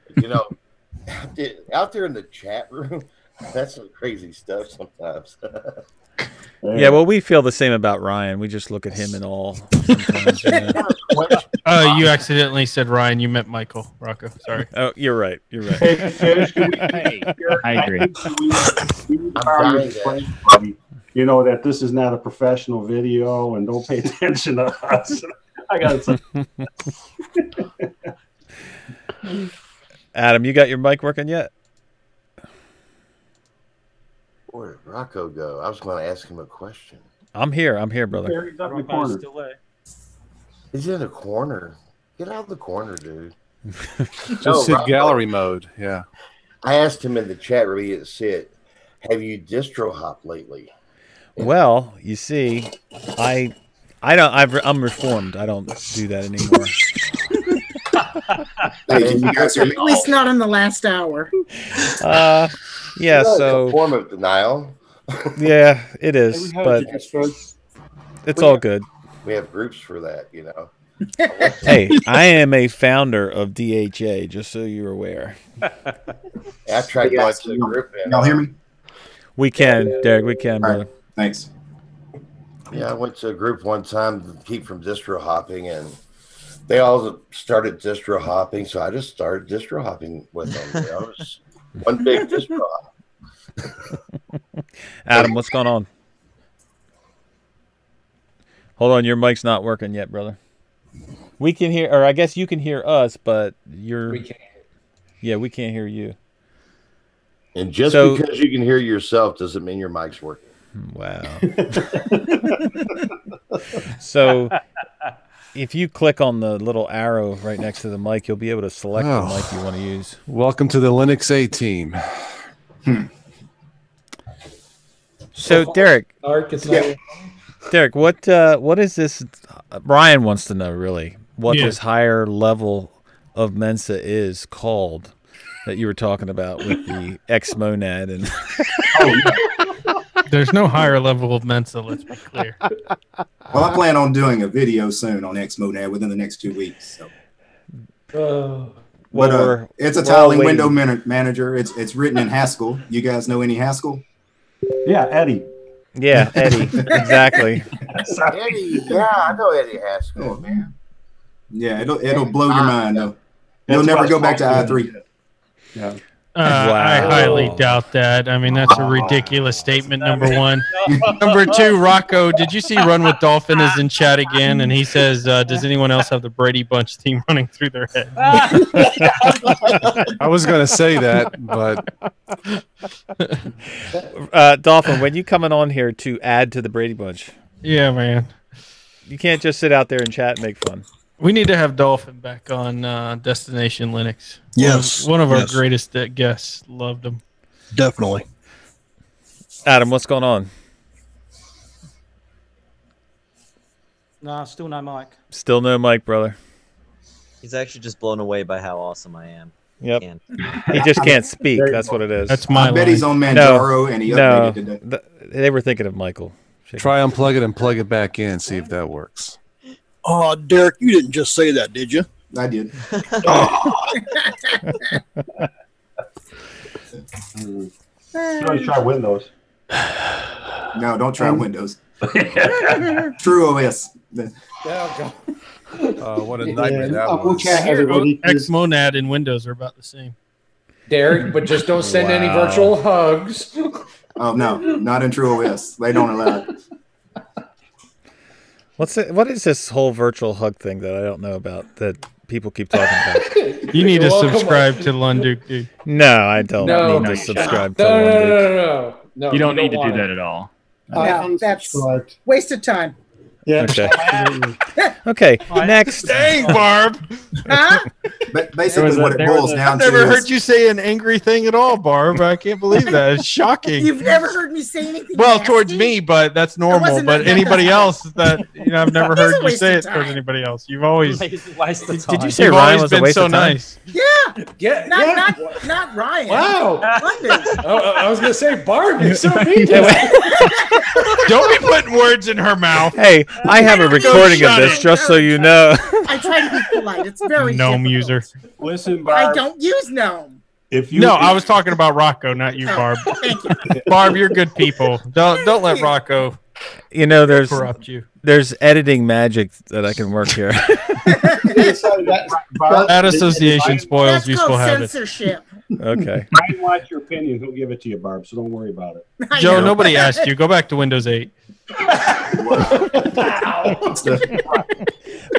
But, you know, out there in the chat room, that's some crazy stuff sometimes. Yeah, well, we feel the same about Ryan. We just look at him in awe sometimes. Oh, you accidentally said Ryan. You meant Michael. Rocco. Sorry. Oh, you're right. You're right. I agree. You know that this is not a professional video, and don't pay attention to us. I got some. Adam, you got your mic working yet? Where did Rocco go? I was going to ask him a question. I'm here. I'm here, brother. He's up in the corner. Still there. He's in the corner. Get out of the corner, dude. Just sit Rocco, gallery mode. Yeah. I asked him in the chat room, he had said, have you distro hopped lately? Well, you see, I'm reformed. I don't do that anymore. At least not in the last hour. Yeah, It's so a form of denial. yeah, it is, but it's all good. We have groups for that, you know. Hey, I am a founder of DHA, just so you're aware. I tried going to the group. Y'all hear me? We can, Derek. We can, brother. Thanks. Yeah, I went to a group one time to keep from distro hopping, and they all started distro hopping, so I just started distro hopping with them. You know, it was one big distro hop. Adam, what's going on? Hold on, your mic's not working yet, brother. We can hear, or I guess you can hear us, but you're. We can't. Yeah, we can't hear you. And just So- because you can hear yourself doesn't mean your mic's working. Wow. So, if you click on the little arrow right next to the mic, you'll be able to select the mic you want to use. Welcome to the Linux A team. So, Derek, Arc is like, Derek, what is this? Brian wants to know really what Yeah. this higher level of Mensa is called that you were talking about with the X monad and. There's no higher level of Mensa. Let's be clear. Well, I plan on doing a video soon on Xmonad within the next 2 weeks. So. Well, It's a we're all tiling window waiting. manager. It's written in Haskell. You guys know any Haskell? Yeah, Eddie. Yeah, Eddie, exactly. Eddie, yeah, I know Eddie Haskell, man. Yeah, it'll blow your mind though. That's You'll never what go back to I was I3. Yeah. I highly doubt that. I mean, that's a ridiculous statement, number one. Number two, Rocco, did you see Run with Dolphin is in chat again? And he says, does anyone else have the Brady Bunch theme running through their head? I was going to say that, but Dolphin, when you coming on here to add to the Brady Bunch? Yeah, man. You can't just sit out there and chat and make fun. We need to have Dolphin back on Destination Linux. Yes. One of our Yes. greatest guests. Loved him. Definitely. Adam, what's going on? No, still no mic. Still no mic, brother. He's actually just blown away by how awesome I am. Yep. Can't. He just can't speak. That's what it is. That's my I bet he's on No, Manjaro and he updated today. They were thinking of Michael. try unplug it and plug it back in. See if that works. Oh, Derek, you didn't just say that, did you? I did. Let's try Windows. No, don't try Windows. True OS. What a nightmare that was. Xmonad and Windows are about the same. Derek, but just don't send any virtual hugs. Oh no, not in True OS. They don't allow it. What is this whole virtual hug thing that I don't know about that people keep talking about? You need to subscribe to Lunduke, dude. No, I don't need to subscribe to Lunduke. You don't need to do that at all. No, that's waste of time. Yeah. Okay. Okay. Next. Dang, Barb. Huh? Basically, what it boils down I've to never is heard you say an angry thing at all, Barb. I can't believe that. It's shocking. You've never heard me say anything. Well, nasty? towards me, but that's normal. wasn't But that- anybody else that I've never He's a heard you waste say of it towards time. anybody else. You've always Waste of time. Did you say You've Ryan always was a been waste so of time? nice. Yeah. Yeah, Not Ryan. Wow. London. I was gonna say, Barb, you're so mean. Don't be putting words in her mouth. Hey, I have a recording of shut this, it. just so you know. I try to be polite. It's very Gnome difficult. user. Listen, I Barb. don't use gnome. If you No, I was talking about Rocco, not you, Barb. Thank you. Barb, you're good people. Don't let Rocco You know, corrupt you. there's editing magic that I can work here. Bad association spoils That's useful called habits. censorship. Okay. Ryan wants your opinion. He'll give it to you, Barb. So don't worry about it. I Joe, know. nobody asked you. Go back to Windows 8.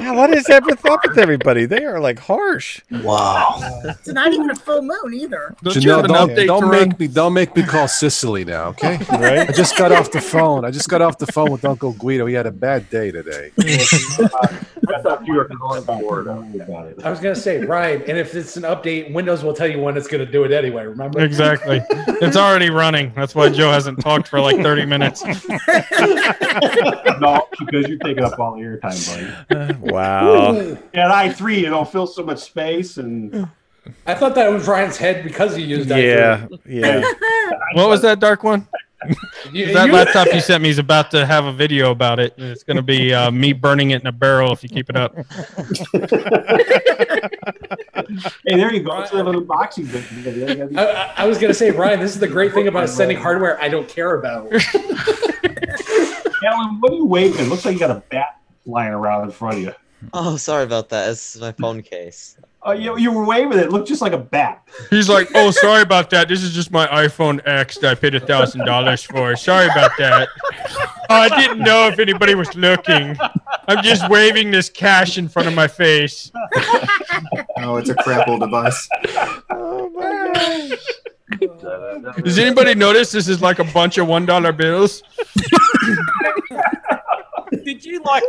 Wow, what is up with everybody? They are like harsh. Wow. It's not even a full moon either. Don't you Janelle, have an update to run? don't make me call Sicily now, okay? Right? I just got off the phone. with Uncle Guido. He had a bad day today. I thought you were calling Florida. About it. I was gonna say, Ryan, and if it's an update, Windows will tell you when it's gonna do it anyway. Remember? Exactly. It's already running. That's why Joe hasn't talked for like 30 minutes. No, because you're taking up all the airtime, buddy. Wow. At i3, you don't fill so much space, and I thought that was Ryan's head because he used that. Yeah. Yeah. What was that dark one? You- That you- laptop you sent me is about to have a video about it. And it's going to be me burning it in a barrel if you keep it up. hey, there you go. It's a little unboxing video. I was gonna say, Ryan, this is the great thing about sending hardware I don't care about. Alan, what are you waving? Looks like you got a bat flying around in front of you. Oh, sorry about that. It's my phone case. Oh, you were waving it. It looked just like a bat. He's like, oh, sorry about that. This is just my iPhone X that I paid $1,000 for. Sorry about that. I didn't know if anybody was looking. I'm just waving this cash in front of my face. Oh, it's a crap old device. Oh my gosh. Does anybody notice this is like a bunch of $1 bills? Did you lock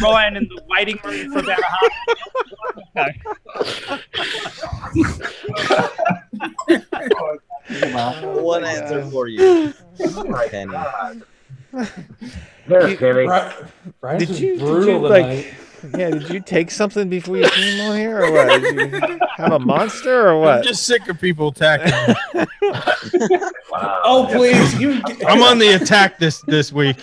Ryan in the waiting room for about a half? One answer for you. Kenny. There, Kenny. Brian's Did you brutal like? tonight. Yeah. Did you take something before you came on here, or what? Did you have a monster, or I'm what? just sick of people attacking me. Oh please, you. I'm on the attack this week.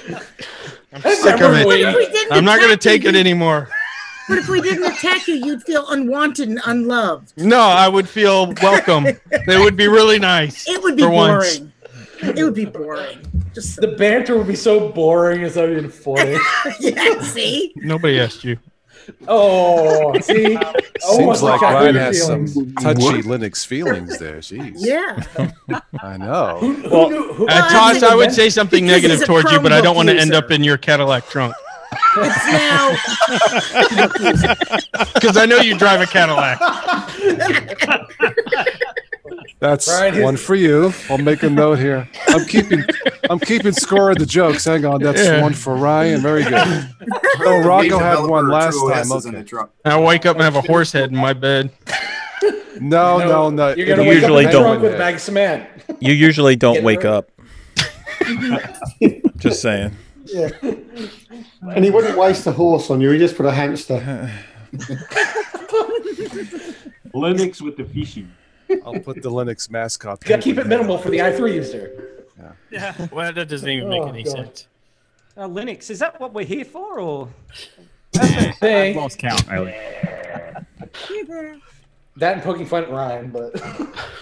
I'm sick of But if we it. didn't I'm not going to attack take you, it anymore. But if we didn't attack you, you'd feel unwanted and unloved. No, I would feel welcome. It would be really nice. It would be for once. boring. It would be boring. Just The banter would be so boring. It's not even funny. yeah. See. Nobody asked you. Oh, see. Seems like I Ryan hurt has some feelings. touchy Linux feelings there. Jeez. Yeah. I know. Well, Tosh, I would say something Because negative he's a towards you, but I don't Chromebook want to end user. up in your Cadillac trunk. It's now. Because I know you drive a Cadillac. That's Brian, one for you. I'll make a note here. I'm keeping score of the jokes. Hang on, that's Yeah. one for Ryan. Very good. Oh, Rocco had one last time. Okay. Okay. I wake up and have a horse head in my bed. No. You're gonna You wake usually up in the don't. trunk with a bag of cement. You usually don't Get wake hurt. up. Just saying. Yeah. And he wouldn't waste a horse on you. He just put a hamster. Linux with the fishy. I'll put the Linux mascot. You gotta keep it minimal for the i3 user. Yeah. Well, that doesn't even make any sense. Linux, is that what we're here for, or? Thing. Lost count. That and poking fun at Ryan, but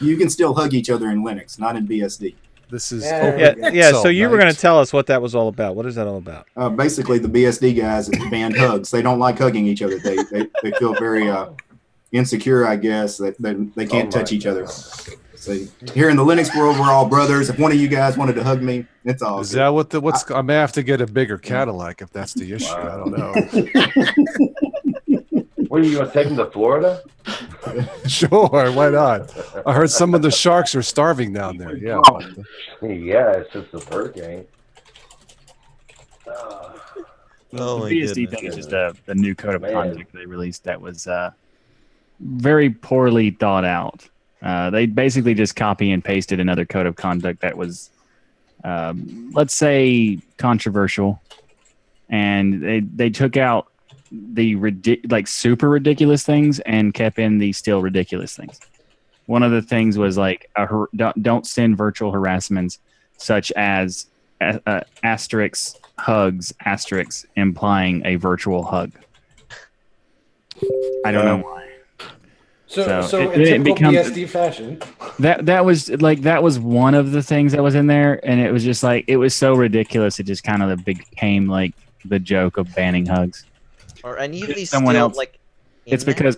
You can still hug each other in Linux, not in BSD. This is Yeah. Yeah. So you were night. going to tell us what that was all about. What is that all about? Basically, the BSD guys banned hugs. They don't like hugging each other. They feel very insecure, I guess, that they can't touch each other. So here in the Linux world, we're all brothers. If one of you guys wanted to hug me, it's all Is good. that what what's? I may have to get a bigger Cadillac if that's the issue. I don't know. What are you going to take him to Florida? Sure, why not? I heard some of the sharks are starving down there. Yeah. Yeah, it's just a hurricane. Oh my the BSD goodness. thing is just a new code of conduct they released that was very poorly thought out. They basically just copy and pasted another code of conduct that was, let's say, controversial, and they took out the super ridiculous things and kept in the still ridiculous things. One of the things was like don't send virtual harassments such as asterisk hugs asterisk implying a virtual hug. I don't know why. So in typical BSD fashion, that was one of the things that was in there, and it was just like it was so ridiculous. It just kind of became like the joke of banning hugs. Are any of these Someone still else, like? It's because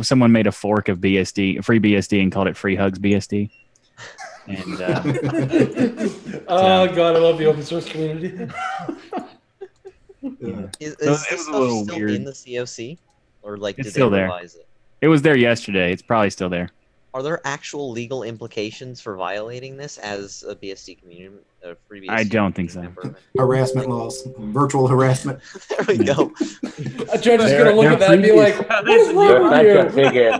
someone made a fork of BSD, free BSD, and called it Free Hugs BSD. And oh god, I love the open source community. Is this stuff still weird. in the COC, or like It's did still they there. revise it? It was there yesterday. It's probably still there. Are there actual legal implications for violating this as a BSD community, a free BSD? I don't think so. Harassment laws, virtual harassment. There we go. A judge is going to look at that and be like, "What is wrong with you?"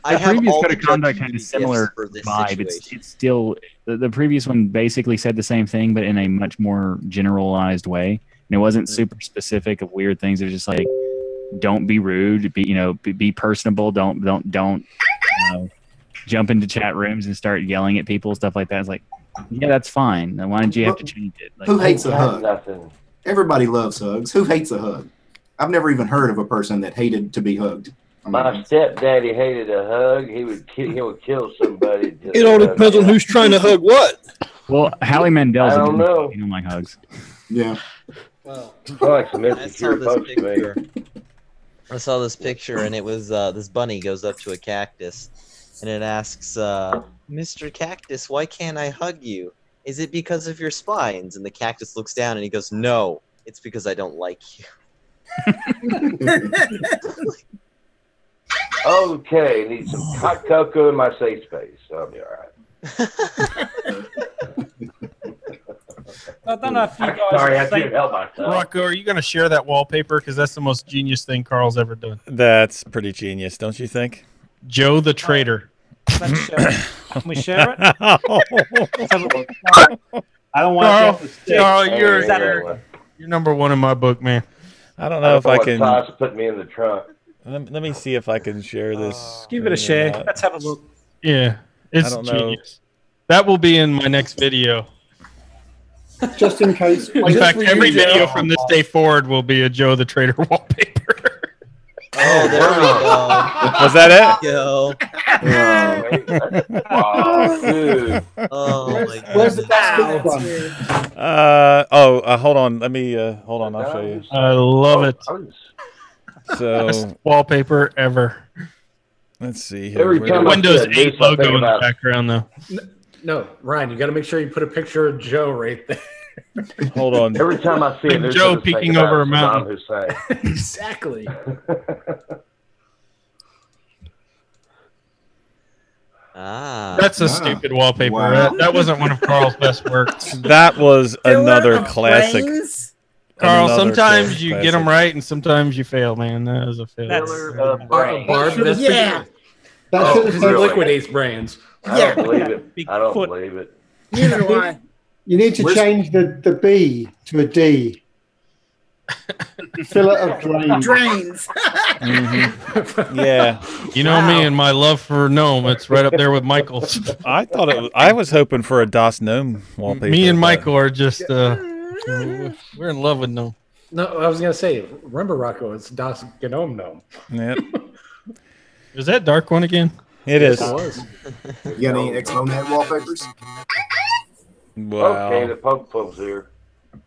I The have previous all code the of conduct judges had a use similar for this vibe. It's situation. still the previous one basically said the same thing, but in a much more generalized way. And it wasn't super specific of weird things. It was just like, don't be rude. Be personable. Don't jump into chat rooms and start yelling at people, stuff like that. It's like, yeah, that's fine. Then why did you have to change it? Like, Who hates a hug? Nothing. Everybody loves hugs. Who hates a hug? I've never even heard of a person that hated to be hugged. My stepdaddy hated a hug. He would kill somebody. It all depends on who's trying to hug what. Well, Howie Mandel's I don't know. You don't like hugs. Yeah. Well, like some I insecure saw folks this to me. picture. I saw this picture, and it was this bunny goes up to a cactus, and it asks, "Mr. Cactus, why can't I hug you? Is it because of your spines?" And the cactus looks down, and he goes, "No, it's because I don't like you." Okay, need some hot cocoa in my safe space. So I'll be all right. I don't know if you guys Sorry, I have seen- couldn't help myself. Rocco, are you going to share that wallpaper? Because that's the most genius thing Carl's ever done. That's pretty genius, don't you think? Joe the Traitor. Let's share it. Can we share it? I don't want Carl, that to stick. Carl, Hey, you're number one in my book, man. I don't know if I can. Toss put me in the trunk. Let me see if I can share this. Give it a share. Let's have a look. Yeah, it's I don't know. genius. That will be in my next video. Just in case. In fact, every video from this day forward will be a Joe the Traitor wallpaper. Oh, there we go. Was that it? Go. Oh, dude. Oh my god. Where's the best one? Hold on. Let me hold on. I'll show you. I love it. So Best wallpaper ever. let's see here. Every time I Windows see it, 8 logo in the about- background, though. No, Ryan, you got to make sure you put a picture of Joe right there. Hold on. Every time I see it, there's Joe something peeking about over a Saddam mountain. Hussein. Exactly. Ah. That's a stupid wallpaper. Wow. That wasn't one of Carl's best works. That was another classic. Carl, Another sometimes you classic. get them right and sometimes you fail, man. That was a fail. Barb, that's Yeah. That should have said, really? liquidates brains. I Yeah. don't believe it. I don't Bigfoot. believe it. Neither do I. you need to Where's- change the B to a D. Fillet of drain. Drains. Yeah, You know me and my love for Gnome. It's right up there with Michael's. I thought it was. I was hoping for a DOS Gnome wallpaper. Me and but- Michael are just we're in love with Gnome. No, I was gonna say, remember Rocco? It's Das Gnome Gnome. Yep, Is that dark one again? it is. It was. You got any Exponent wallpapers? Wow. Okay, the Pope's here.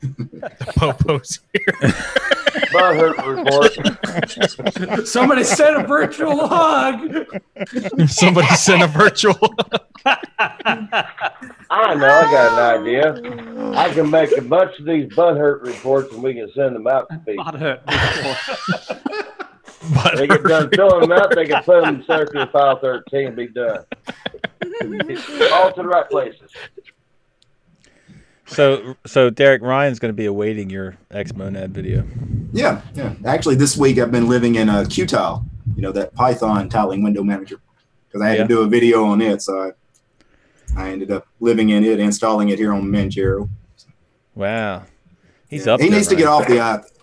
The Popo's here. Butthurt report. Somebody sent a virtual hug. Somebody sent a virtual. I know, I got an idea. I can make a bunch of these butthurt reports and we can send them out to people. They get done filling them out, they can put them in circular file 13 and be done. All to the right places. So Derek, Ryan's going to be awaiting your Xmonad video. Yeah. Actually, this week I've been living in a Qtile, that Python tiling window manager, because I had to do a video on it. So I ended up living in it, installing it here on Manjaro. Wow, he's up. He there, needs to get off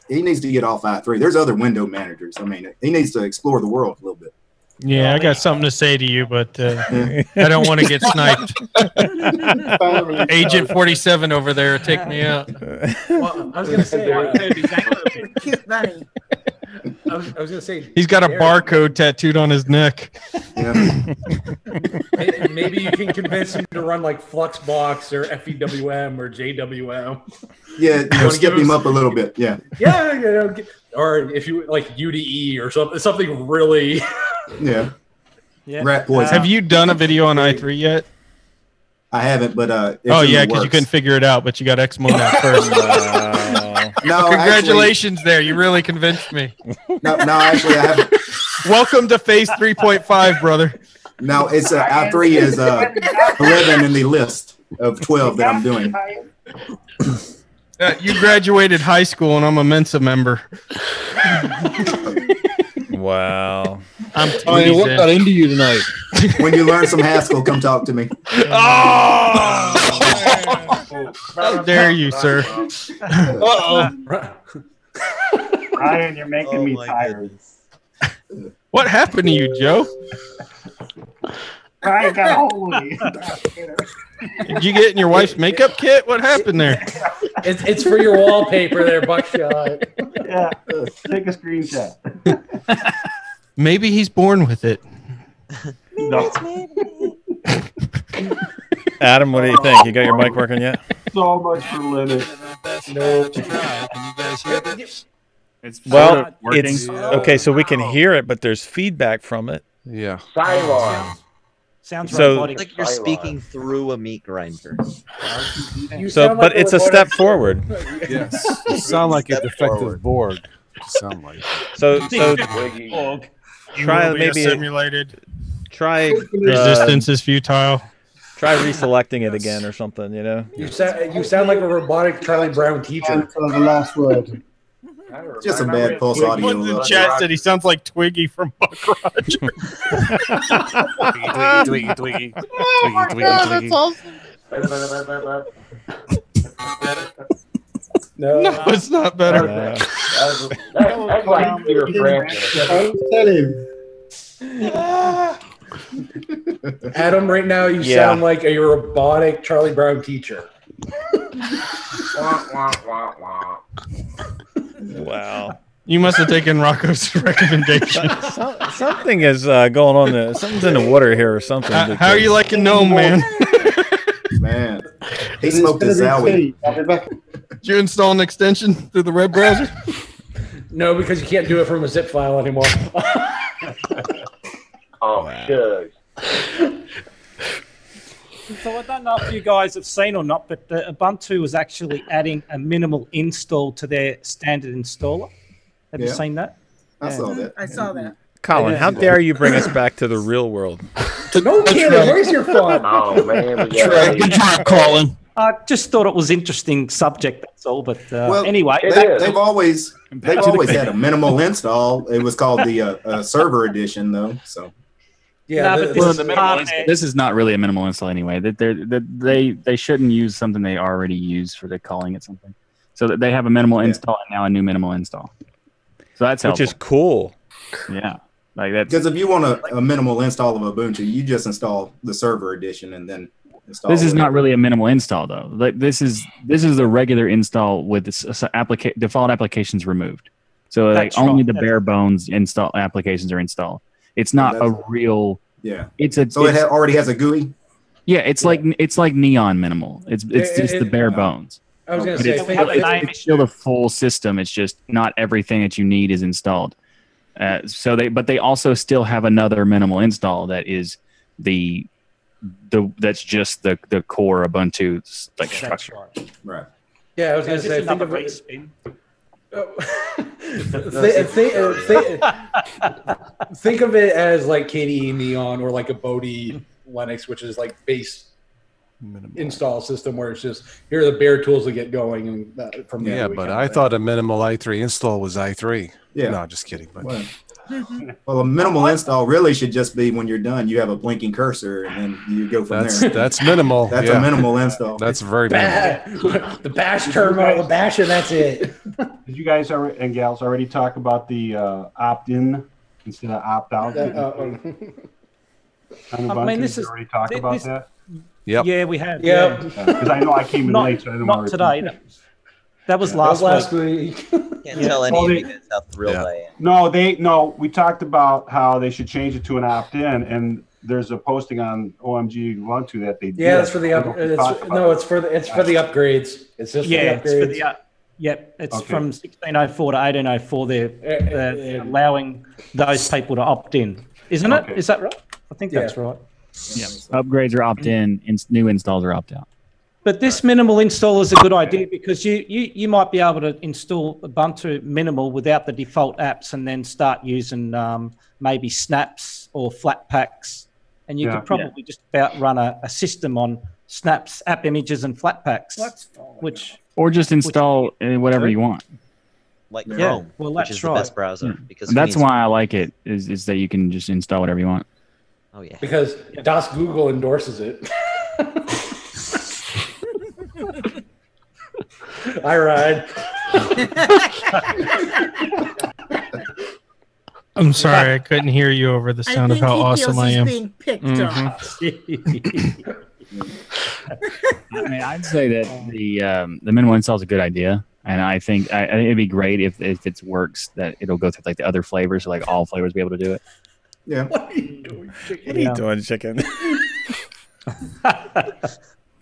He needs to get off I3. There's other window managers. I mean, he needs to explore the world a little bit. Yeah, I got something to say to you, but I don't want to get sniped. Agent 47 over there, take me out. Well, I was gonna say, Cute bunny. I was gonna say he's got a barcode tattooed on his neck. Maybe you can convince him to run like Fluxbox or FEWM or JWM. Yeah, skip him up a little bit. Yeah. Yeah, or if you like UDE or something really. Yeah. Rat poison. Have you done a video on i3 yet? I haven't, but because you couldn't figure it out, but you got Xmonad first. No, congratulations, there. You really convinced me. No, actually, I haven't. Welcome to phase 3.5, brother. No, it's I3 is 11 in the list of 12 that I'm doing. You graduated high school, and I'm a Mensa member. Wow. I'm what got into you tonight? When you learn some Haskell, come talk to me. Oh! How dare you, sir? Ryan, you're making me tired. What happened to you, Joe? Ryan got a hold of me. Did you get in your wife's makeup kit? What happened there? It's for your wallpaper there, Buckshot. Yeah, take a screenshot. Maybe he's born with it. No. Adam, what do you think? You got your mic working yet? So much for Linux. No. It's okay. So we can hear it, but there's feedback from it. Yeah. Cylon. Sounds robotic. Like you're speaking through a meat grinder. But it's a step forward. Yes. You sound like a defective Borg. Sound like. So try maybe simulated. Try resistance is futile. Try reselecting it again or something. You sound like a robotic Charlie Brown teacher. For the last word. Just a bad pulse audio. One in the chat said he sounds like Twiggy from Buck Rogers. Twiggy. That's awesome. No, it's not better. That's like Peter Frampton. Tell him. Adam, right now you sound like a robotic Charlie Brown teacher. Wow. You must have taken Rocco's recommendation. Something is going on there. Something's in the water here or something. How are you liking Gnome, man? Man, he smoked his Zowie. Did you install an extension through the web browser? No, because you can't do it from a zip file anymore. Oh, shucks. So I don't know if you guys have seen or not, but Ubuntu was actually adding a minimal install to their standard installer. Have you seen that? I saw that. I saw that. Colin, how dare you bring us back to the real world? No kidding. Where's your fun? Oh, man. Good job, Colin. I just thought it was interesting subject. That's all. But anyway, they've always had a minimal install. It was called the server edition, though. So yeah, this is not really a minimal install anyway. They shouldn't use something they already use for the calling it something. So that they have a minimal install and now a new minimal install. So that's helpful. Which is cool. Yeah. Like that, because if you want a minimal install of Ubuntu, you just install the server edition and then install. This is not really a minimal install though. Like this is the regular install with default applications removed. So like only the bare bones install applications are installed. It's not a real. Yeah. It already has a GUI. Yeah, it's like Neon minimal. It's just the bare bones. I was going to say it's still the full system. It's just not everything that you need is installed. But they also still have another minimal install that is that's just the core Ubuntu like structure. Right. Yeah, I was going to say think of it as like KDE Neon or like a Bodhi Linux, which is like base install system where it's just here are the bare tools to get going, and from there. Yeah, but I thought a minimal i3 install was i3. Yeah. No, just kidding. But Well, a minimal install really should just be when you're done, you have a blinking cursor, and then you go from there. That's minimal. That's yeah. a minimal install. That's very minimal. The bash terminal, the bash, and that's it. Did you guys and gals already talk about the opt-in instead of opt-out? I mean, this is already talked about that. Yep. Yeah, we have. Yep. Because I know I came in late, so I didn't Not want to today. That was last week. Can't tell any of you guys how thrilled I am. No, we talked about how they should change it to an opt-in, and there's a posting on OMG Ubuntu that they did. Yeah, it's for the it's for the upgrades. It's just for the upgrades. It's for the yep. It's from 1604 to 1804. They're allowing those people to opt in, isn't it? Is that right? I think that's right. Yeah, upgrades are opt-in, new installs are opt-out. But this minimal install is a good idea because you might be able to install Ubuntu minimal without the default apps and then start using maybe snaps or flat packs. And you could probably just about run a system on snaps, app images, and flat packs. Or just install whatever you want. Like Chrome, which is the best browser. Because that's why I like it, is that you can just install whatever you want. Oh, yeah. Because Das Google endorses it. I ride. I'm sorry, I couldn't hear you over the sound of how awesome I am. Being picked on. I mean, I'd say that the minimal install is a good idea, and I think it'd be great if it works that it'll go through like the other flavors, so like all flavors be able to do it. Yeah. What are you doing, chicken? What are you doing, chicken?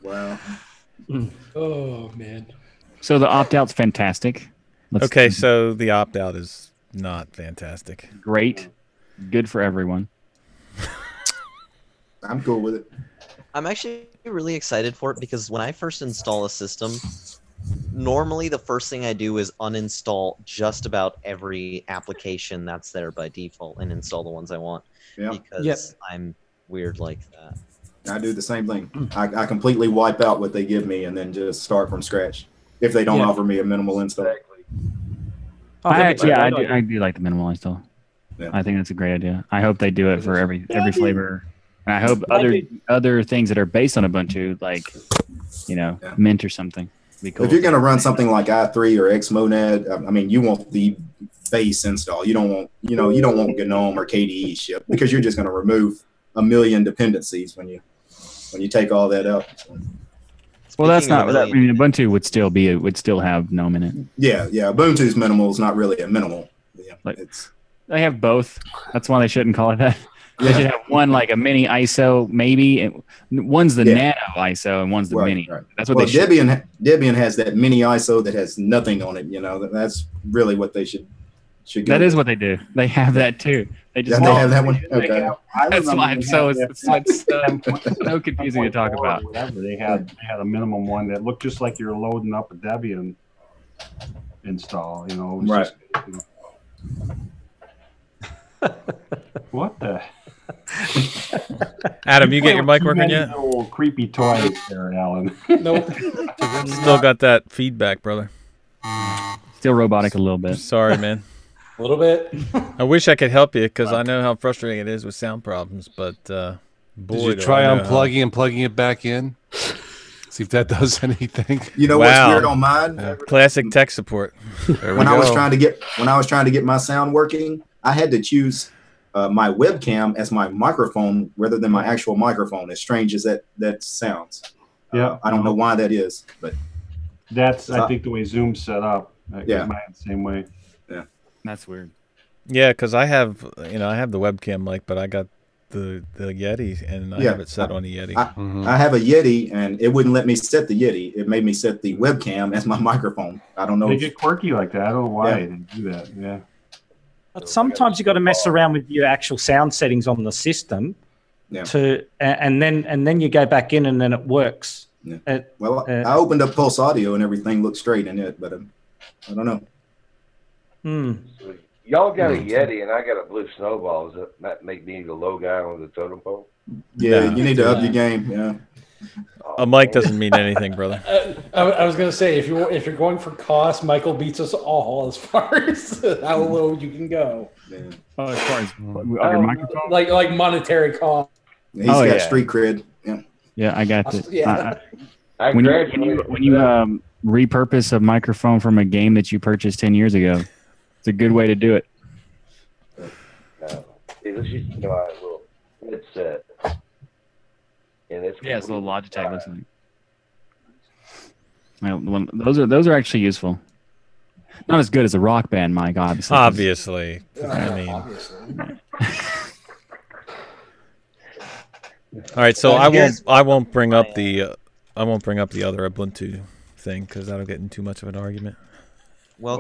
Wow. Oh man. So the opt-out's fantastic. Okay, so the opt-out is not fantastic. Great. Good for everyone. I'm cool with it. I'm actually really excited for it because when I first install a system, normally the first thing I do is uninstall just about every application that's there by default and install the ones I want. Yeah. Because I'm weird like that. I do the same thing. I completely wipe out what they give me and then just start from scratch if they don't offer me a minimal install. I do like the minimal install. Yeah. I think that's a great idea. I hope they do it for every flavor. And I hope other things that are based on Ubuntu, like Mint or something. Be cool. If you're going to run something like i3 or Xmonad, I mean, you want the base install. You don't want you don't want GNOME or KDE ship because you're just going to remove a million dependencies when you take all that out. Well, that's not. I mean, Ubuntu would still have GNOME in it. Yeah. Ubuntu's minimal is not really a minimal. Yeah, they have both. That's why they shouldn't call it that. They should have one like a mini ISO, maybe. One's the nano ISO and one's the mini. Right. That's what they should. Debian has that mini ISO that has nothing on it. That's really what they should go. That is what they do. They have that too. They just they have that one. Okay. That's why it's so confusing to talk about. They had a minimum one that looked just like you're loading up a Debian install. Right. What the? Adam, you get your mic working yet? Little creepy toys there, Alan. Nope. Still got that feedback, brother. Still robotic a little bit. Sorry, man. A little bit. I wish I could help you because I know how frustrating it is with sound problems, but boy, did you try unplugging and plugging it back in? See if that does anything. You know what's weird on mine? Classic tech support. When I was trying to get my sound working, I had to choose my webcam as my microphone rather than my actual microphone. As strange as that sounds. Yeah, I don't know why that is, but that's I think the way Zoom's set up. Yeah, mine the same way. Yeah, that's weird. Yeah, because I have the webcam mic, but I got the Yeti and I have it set on the Yeti. I have a Yeti and it wouldn't let me set the Yeti. It made me set the webcam as my microphone. I don't know. They get quirky like that. I don't know why they do that. Yeah. But sometimes you got to mess around with your actual sound settings on the system, and then you go back in and then it works. Yeah. I opened up Pulse Audio and everything looked straight in it, but I don't know. Y'all got a Yeti and I got a Blue Snowball. Does that make me the low guy on the totem pole? Yeah, you need to up your game. Yeah. A mic doesn't mean anything, brother. I was gonna say if you're going for cost, Michael beats us all as far as how low you can go. Oh, as far as your microphone, like monetary cost. He's got street cred. Yeah. Yeah, I got it. Yeah. When you repurpose a microphone from a game that you purchased 10 years ago, it's a good way to do it. See, let's just do a little headset. And it's a little Logitech looks like. Well, those are actually useful. Not as good as a Rock Band mic, obviously. Obviously, I mean. All right, so I won't bring up the other Ubuntu thing because that'll get in too much of an argument. Well,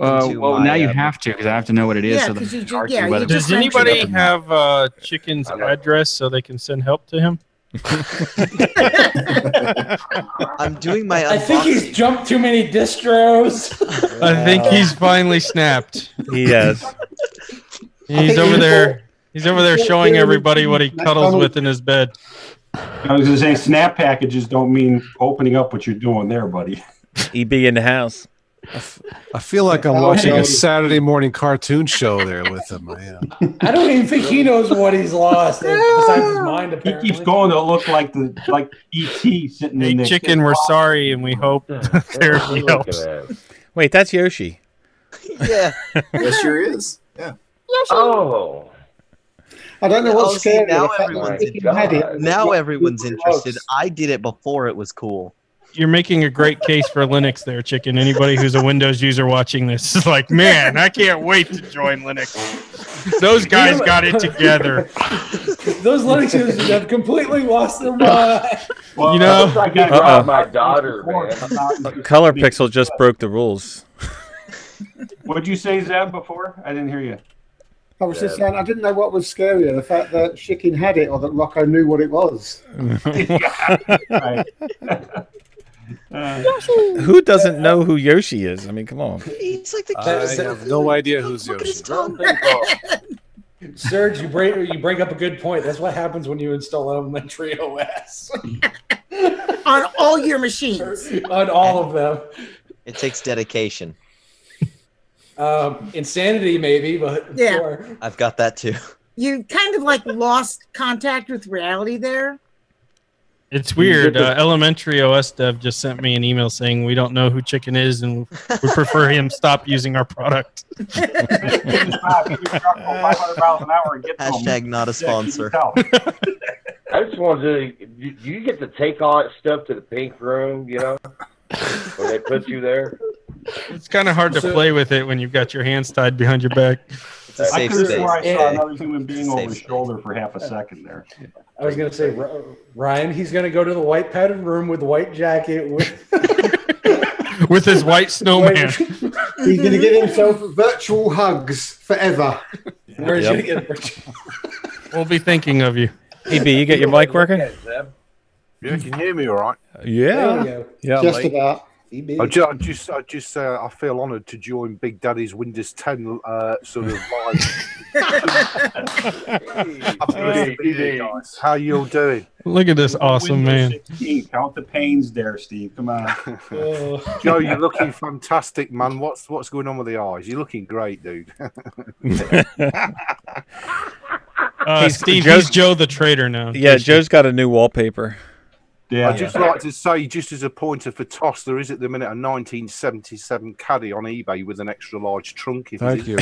now you have to because I have to know what it is. Yeah, so 'cause you argue yeah, whether you Does anybody have Chicken's address so they can send help to him? I'm doing my. I think he's jumped too many distros. I think he's finally snapped. He has. He's over there. He's over there showing everybody what he cuddles with in his bed. I was going to say, snap packages don't mean opening up what you're doing there, buddy. EB in the house. I feel like I'm watching a Saturday morning cartoon show there with him. I am. I don't even think he knows what he's lost besides his mind. Apparently, He keeps going to look like ET sitting Hey, in there. Chicken, we're sorry, and we hope therapy helps. Wait, that's Yoshi. Yeah. It sure is. Yeah. Oh. I don't know what's scary. Now the fact that everyone's Chicken had it. Now everyone's interested. I did it before it was cool. You're making a great case for Linux there, Chicken. Anybody who's a Windows user watching this is like, man, I can't wait to join Linux. Those guys got it together. those Linux users have completely lost their mind. Well, you know, I got to rob my daughter, man. Color Pixel just broke the rules. What'd you say, Zeb, before? I didn't hear you. I was just saying, I didn't know what was scarier, the fact that Chicken had it or that Rocco knew what it was. Right. Who doesn't know who Yoshi is? I mean, come on. He's like the I have no idea who's Yoshi. Serge, you bring up a good point. That's what happens when you install elementary OS. On all your machines. On all of them. It takes dedication. Insanity, maybe, but Yeah. sure. I've got that too. You kind of like lost contact with reality there. It's weird. Elementary OS dev just sent me an email saying we don't know who Chicken is and we prefer him stop using our product. Hashtag not a sponsor. I just wanted to. Do you get to take all that stuff to the pink room? You know, when they put you there. It's kind of hard to play with it when you've got your hands tied behind your back. It's a safe I could space. swear I saw another human being Safe over his space. shoulder for half a second there. I was going to say, Ryan, he's going to go to the white padded room with white jacket with his white snowman. He's going to give himself virtual hugs forever. Where's he going to get We'll be thinking of you. EB, you get your mic working? Yeah, can you hear me all right? Yeah. Yeah, just about. I feel honoured to join Big Daddy's Windows 10 sort of live. Guys. How you all doing? Look at this awesome man. 16. Count the pains there, Steve. Come on. Joe, you're looking fantastic, man. What's going on with the eyes? You're looking great, dude. Steve, he's Joe the Trader now. Yeah, Joe's got a new wallpaper. Yeah. I'd just like to say, just as a pointer for Toss, there is at the minute a 1977 Caddy on eBay with an extra large trunk. Thank you.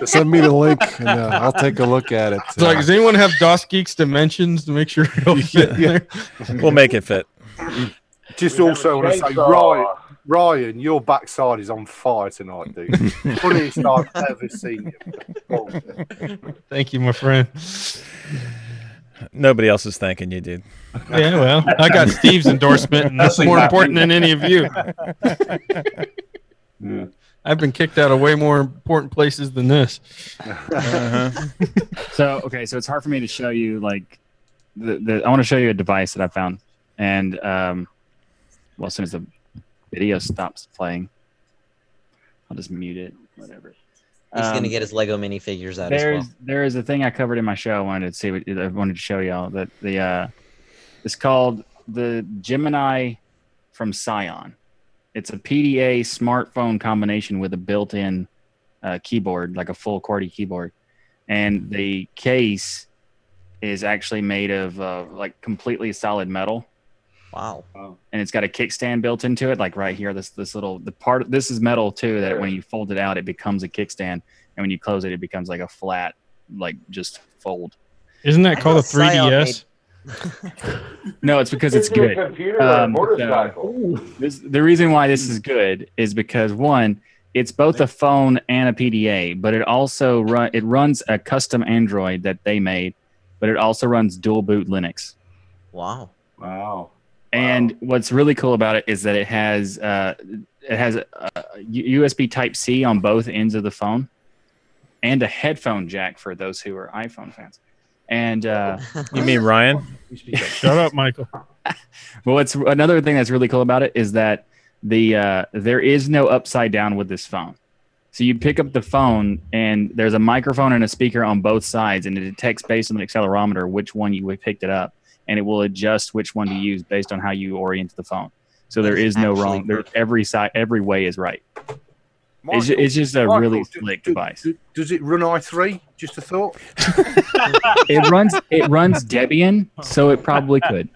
Send me the link, and I'll take a look at it. It's like, does anyone have DOS Geeks dimensions to make sure it'll fit in there? We'll make it fit. Just also want to say, Ryan, your backside is on fire tonight, dude. Funniest I've ever seen you. Thank you, my friend. Nobody else is thanking you, dude. Yeah, well, I got Steve's endorsement, and that's more important than any of you. Yeah. I've been kicked out of way more important places than this. So it's hard for me to show you like I want to show you a device that I found, and well, as soon as the video stops playing, I'll just mute it. Whatever. He's gonna get his Lego minifigures out as well. There is a thing I covered in my show. I wanted to show y'all that it's called the Gemini from Scion. It's a PDA smartphone combination with a built-in keyboard, like a full QWERTY keyboard, and the case is actually made of like completely solid metal. Wow. And it's got a kickstand built into it, like right here. This little this is metal too. That when you fold it out, it becomes a kickstand, and when you close it, it becomes like a flat, like just fold. Isn't that called a 3DS? No, it's because it's good. The reason why this is good is because one, it's both a phone and a PDA, but it also runs a custom Android that they made, but it also runs dual boot Linux. Wow. And what's really cool about it is that it has a USB Type-C on both ends of the phone, and a headphone jack for those who are iPhone fans. And you mean Ryan? Shut up, Michael. Well, what's another thing that's really cool about it is that there is no upside down with this phone. So you pick up the phone, and there's a microphone and a speaker on both sides, and it detects based on the accelerometer which one you picked it up, and it will adjust which one to use based on how you orient the phone. So there is no wrong. Every way is right. Michael, it's just a really slick device. Does it run i3? Just a thought. It runs Debian, so it probably could.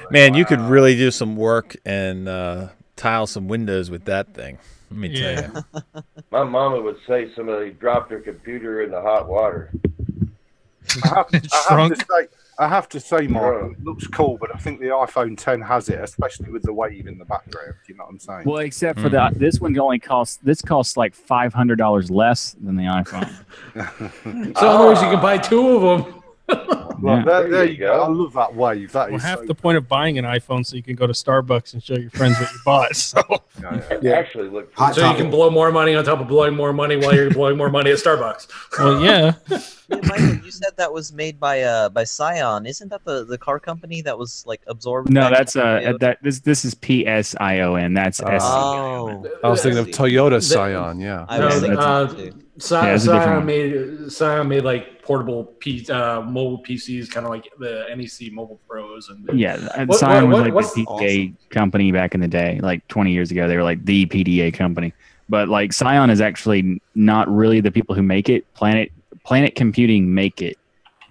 Man, you could really do some work and tile some windows with that thing. Let me tell you. My mama would say somebody dropped her computer in the hot water. I have to say, Michael, it looks cool, but I think the iPhone 10 has it, especially with the wave in the background. You know what I'm saying? Well, except for this one costs like $500 less than the iPhone. So otherwise, you can buy two of them. Well, there you go. I love that wave. That is half the point of buying an iPhone so you can go to Starbucks and show your friends what you bought. So actually look. So you can blow more money on top of blowing more money while you're blowing more money at Starbucks. Well, yeah. Michael, you said that was made by Scion. Isn't that the car company that was like absorbed? No, that's this is PSION. That's Oh. I was thinking of Toyota Scion. Yeah. Scion made like portable mobile PCs, kind of like the NEC Mobile Pros. And Scion was like the PDA company back in the day, like 20 years ago. They were like the PDA company, but like Scion is actually not really the people who make it. Planet Computing make it,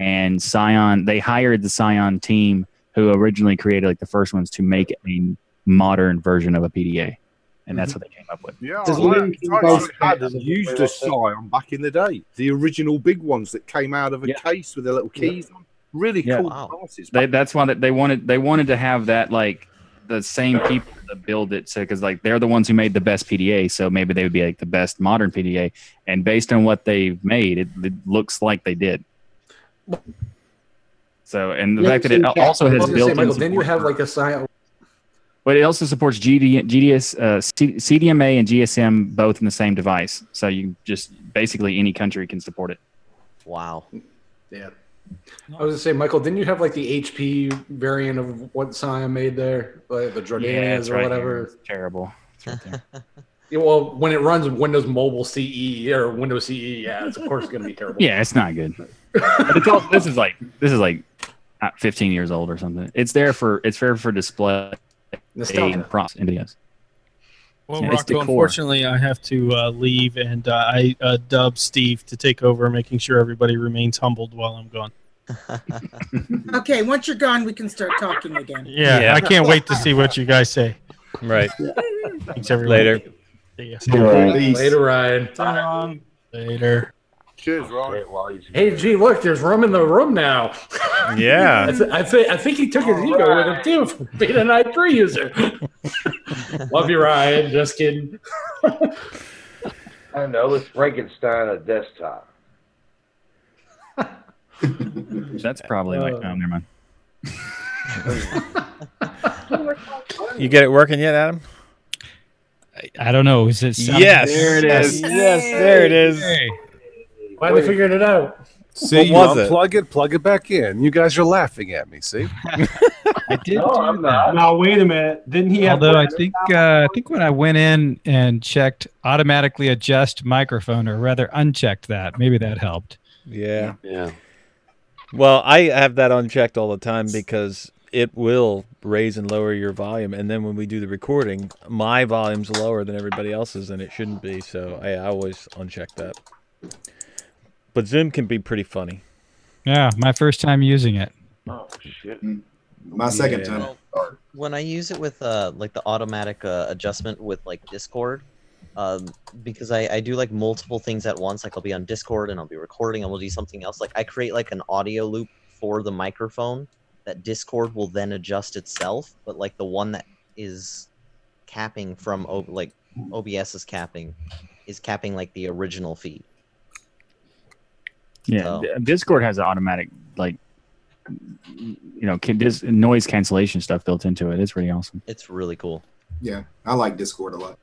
and Scion, they hired the Scion team who originally created like the first ones to make a modern version of a PDA, and that's what they came up with. Yeah, I had used a Scion back in the day, the original big ones that came out of a case with the little keys on. Really cool devices. That's why they wanted to have that, like the same people that build it, so because like they're the ones who made the best PDA, so maybe they would be like the best modern PDA, and based on what they've made, it looks like they did. So, and the fact that it also has built-in Michael, then you have like a Scion. But it also supports CDMA and GSM both in the same device, so you just basically any country can support it. Wow. Yeah. I was gonna say, Michael, didn't you have like the HP variant of what Scion made there, like the Jordanians or whatever? It's terrible. It's right there. Yeah, well, when it runs Windows Mobile CE or Windows CE, it's of course going to be terrible. Yeah, it's not good. But it's also, this is like 15 years old or something. It's fair for display and props and videos. Well, Rocco, unfortunately, I have to leave, and I dub Steve to take over, making sure everybody remains humbled while I'm gone. Okay, once you're gone, we can start talking again. Yeah, I can't wait to see what you guys say. Right. Thanks, everyone. Later. See ya. Later, Ryan. Later. Cheers, Ryan. Hey, gee, look, there's room in the room now. Yeah. I think he took his ego with him too for being an i3 user. Love you, Ryan. Just kidding. I know. Let's Frankenstein a desktop. That's probably like, oh, never mind. You get it working yet, Adam? I don't know. Is it? Yes. There it is. Yes, there it is. Finally figured it out. See, you unplug it, plug it back in. You guys are laughing at me. See, I did. No, I'm not. Now wait a minute. Didn't he have? Although I think when I went in and checked automatically adjust microphone, or rather unchecked that, maybe that helped. Yeah. Well, I have that unchecked all the time because it will raise and lower your volume, and then when we do the recording, my volume's lower than everybody else's, and it shouldn't be. So I always uncheck that. But Zoom can be pretty funny. Yeah, my first time using it. Oh shit! My second time. Well, when I use it with like the automatic adjustment with like Discord, because I do like multiple things at once. Like I'll be on Discord and I'll be recording and we'll do something else. Like I create like an audio loop for the microphone that Discord will then adjust itself. But like the one that is capping from like OBS is capping like the original feed. Yeah, So. Discord has an automatic like noise cancellation stuff built into it. It's pretty awesome. It's really cool. Yeah, I like Discord a lot.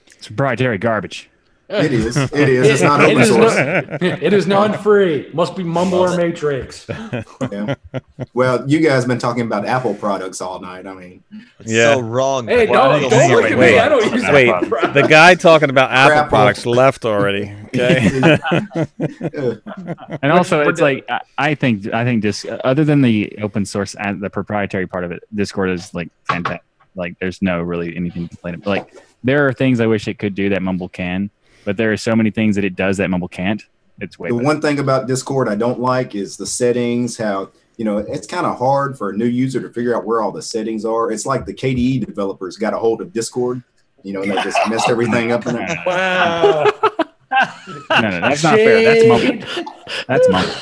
It's proprietary garbage. It is. It is. It's not open source. It is non-free. Must be Mumble or Matrix. Yeah. Well, you guys been talking about Apple products all night. I mean, Yeah. So wrong. Hey, don't look at me. I don't use Wait, Apple products. the guy talking about Apple Apple. products left already. Okay. And also, it's like I think this other than the open source and the proprietary part of it, Discord is like fantastic. Like, there's no really anything to complain about. Like, there are things I wish it could do that Mumble can, but there are so many things that it does that Mumble can't. It's way the better. one thing about Discord I don't like is the settings. How it's kind of hard for a new user to figure out where all the settings are. It's like the KDE developers got a hold of Discord, and they just messed everything up in it. Wow. No, that's not fair. That's Mumble. That's Mumble.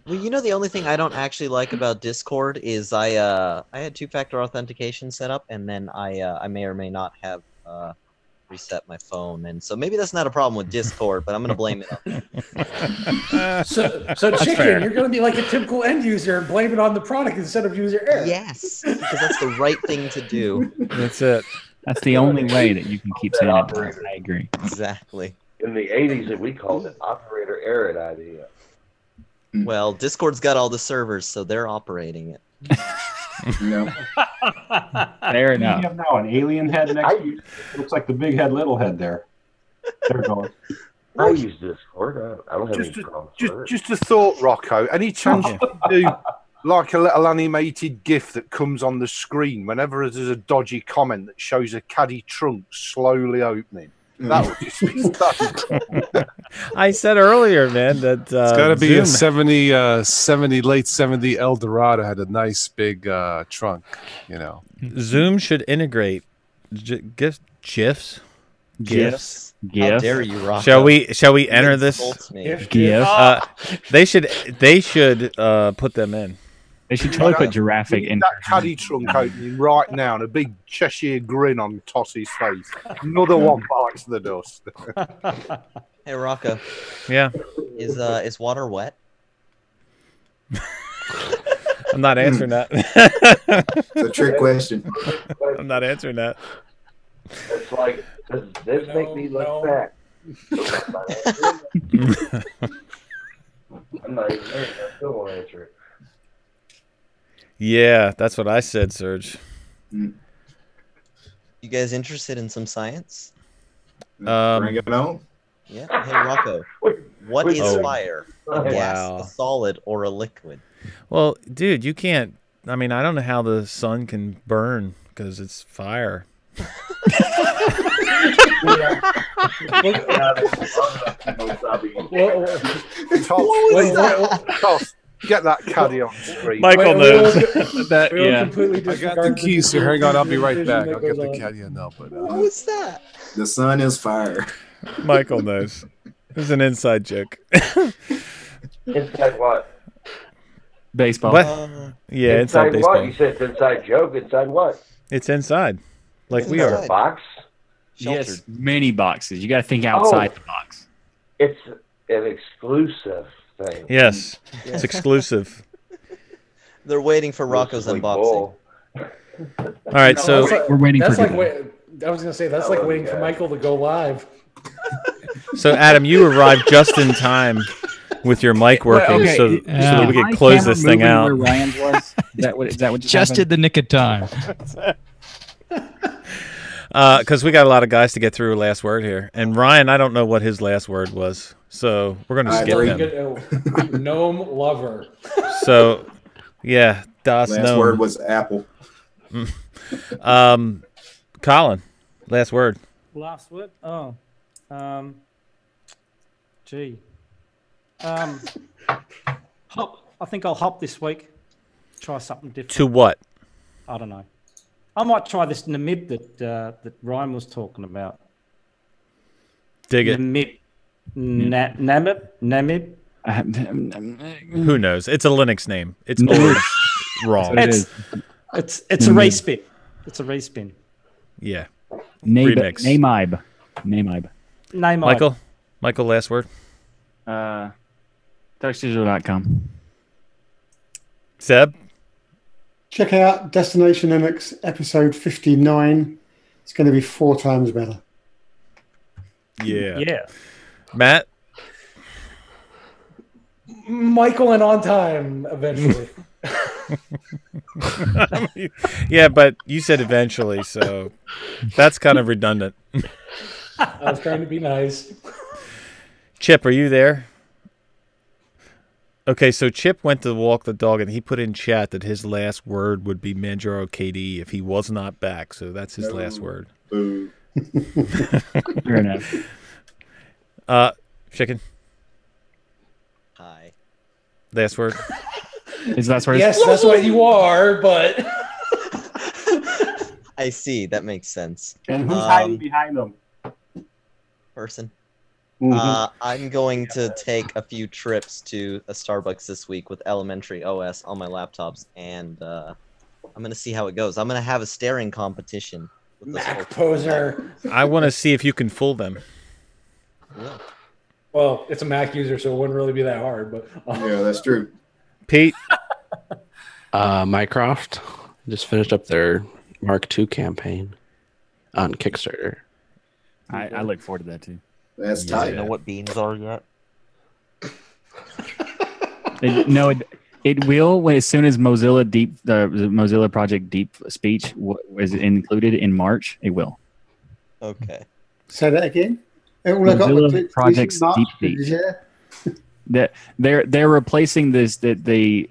Well, the only thing I don't actually like about Discord is I had two-factor authentication set up, and then I may or may not have reset my phone, and so maybe that's not a problem with Discord, but I'm gonna blame it on that. So Chicken, you're going to be like a typical end user and blame it on the product instead of user error. Yes, because that's the right thing to do. That's it. That's the only way that you can keep saying it. I agree. Exactly. In the 80s, we called it operator error idea. Well, Discord's got all the servers, so they're operating it. No. Fair enough. You have now an alien head next to you. It looks like the big head, little head there. There it goes. I use Discord. I don't have any problems with it. Just a thought, Rocco. Any chance you could do like a little animated GIF that comes on the screen whenever there's a dodgy comment that shows a caddy trunk slowly opening? That would just be stunning. I said earlier, man, that It's got to be Zoom, a 70 late 70 Eldorado had a nice big trunk, Zoom should integrate GIFs. GIFs. How dare you, Rocco? Shall we enter this? GIF. They should put them in. They should totally put giraffic in. That caddy trunk opening right now and a big Cheshire grin on Tossie's face. Another one bites the dust. Hey, Rocco. Yeah. Is water wet? I'm not answering that. It's a trick question. I'm not answering that. It's like, does this make me look fat? I'm not even there. I still won't answer it. Yeah, that's what I said, Serge. You guys interested in some science? Bring it on. Yeah. Hey, Rocco. What is fire? A gas, a solid, or a liquid? Well, dude, you can't. I mean, I don't know how the sun can burn because it's fire. Toss, get that caddy on screen. Michael knows. I got the keys, so hang on, I'll be right back. I'll get the caddy now. But what was that? The sun is fire. Michael knows. It's an inside joke. Inside what? Baseball. What? Yeah, inside baseball. What? You said it's inside joke. Inside what? It's inside, like we are. Box. Yes, many boxes. You got to think outside the box. It's an exclusive thing. Yes, it's exclusive. They're waiting for Rocco's unboxing. All right, so we're waiting for. I was gonna say that's like waiting for Michael to go live. So Adam, you arrived just in time with your mic working, so that we could close this thing out. Where Ryan's was? Is that what just did the nick of time. Because we got a lot of guys to get through last word here, and Ryan, I don't know what his last word was, so we're going to skip him. Gnome lover. So, yeah, Das Last Gnome. word was apple. Colin, last word. Last word. Oh, gee. Hop. I think I'll hop this week. Try something different. To what? I don't know. I might try this namib that Ryan was talking about. Dig it. Namib. Namib. Who knows? It's a Linux name. It's always wrong. It's a respin. It's a respin. Yeah. Namibe. Michael, last word. DuxDigital.com. Seb? Check out Destination Linux episode 59. It's going to be 4 times better. Yeah. Yeah. Matt? Michael and on time eventually. Yeah, but you said eventually, so that's kind of redundant. I was trying to be nice. Chip, are you there? Okay, so Chip went to walk the dog, and he put in chat that his last word would be Manjaro KD if he was not back. So that's his last word. Boo. Fair enough. Chicken. Hi. Last word. His last word. Yes, that's what you are, but I see. That makes sense. And who's hiding behind them? Person. Mhm. I'm going to take a few trips to a Starbucks this week with Elementary OS on my laptops, and I'm going to see how it goes. I'm going to have a staring competition. With Mac poser. I want to see if you can fool them. Yeah. Well, it's a Mac user, so it wouldn't really be that hard. But Yeah, that's true. Pete? Mycroft just finished up their Mark II campaign on Kickstarter. I look forward to that too. That's Do tight. you know what beans are yet? It will as soon as Mozilla the Mozilla Project Deep Speech was included in March. It will. Okay. Say that again. Mozilla Project's Deep Speech. Yeah. They're replacing basically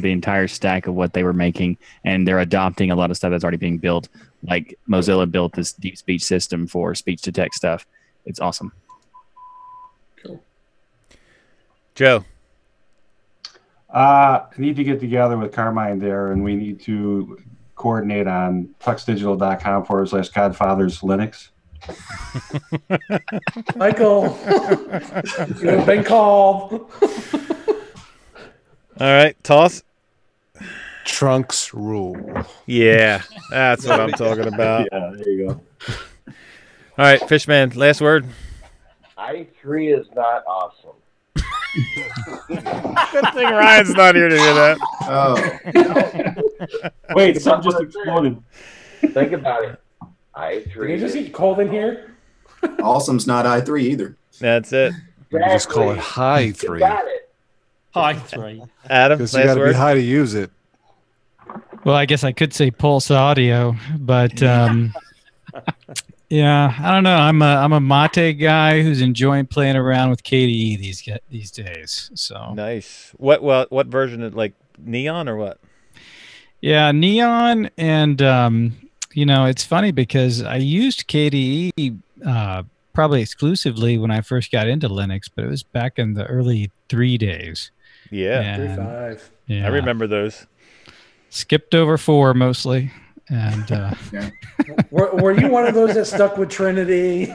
the entire stack of what they were making, and they're adopting a lot of stuff that's already being built. Like Mozilla built this deep speech system for speech to text stuff. It's awesome. Cool. Joe? I need to get together with Carmine there, and we need to coordinate on tuxdigital.com/Godfathers Linux. Michael, you have been called. All right, Toss? Trunks rule. Yeah, that's what I'm talking about. Yeah, there you go. All right, Fishman, last word. i3 is not awesome. Good thing Ryan's not here to hear that. Oh. Wait, something just exploded. Think about it. i3. Did you just get cold in here? Awesome's not i3 either. That's it. You just call it high 3. Got it. High 3. Adam, Because you last got to be word. high to use it. Well, I guess I could say Pulse Audio, but yeah, I don't know. I'm a Mate guy who's enjoying playing around with KDE these days. So Nice. What version? Like Neon or what? yeah, Neon, and it's funny because I used KDE probably exclusively when I first got into Linux, but it was back in the early 3 days. Yeah. And, 3.5. yeah. I remember those. Skipped over 4 mostly, and Yeah. Were you one of those that stuck with Trinity?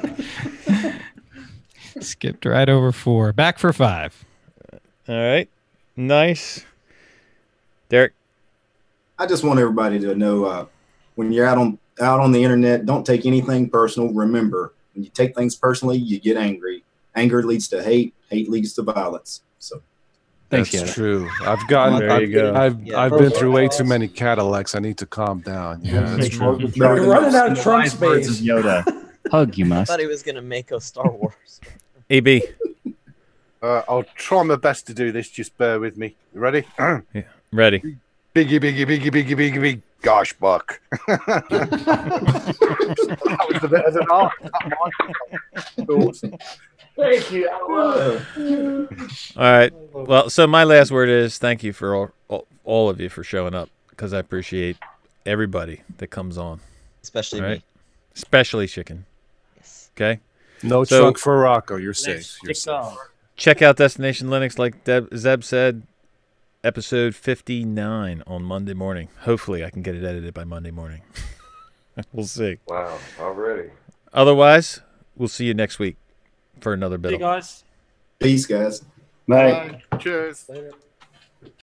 skipped right over 4. Back for 5. All right. Nice. Derek? I just want everybody to know when you're out on the internet, don't take anything personal. Remember, when you take things personally, you get angry. Anger leads to hate. Hate leads to violence. So Thanks, That's Yoda. true. I've gotten. There you go. I've been through way too many Cadillacs. I need to calm down. Yeah, that's true. You're running out of trunk Wise words of space. Yoda. Hug you I must. thought he was going to make a Star Wars. AB? I'll try my best to do this. Just bear with me. You ready? Yeah. Ready. Biggie. Gosh, Buck. That was the bit of an art. Thank you. All right. Well, so my last word is thank you for all of you for showing up because I appreciate everybody that comes on. Especially All me. Especially Chicken. Yes. Okay? No trunk for Rocco. You're safe. You're safe. Check out Destination Linux, like Zeb said, episode 59 on Monday morning. Hopefully I can get it edited by Monday morning. We'll see. Wow, already. Otherwise, we'll see you next week for another bit. See you guys. Peace, guys. Bye. Cheers. Later.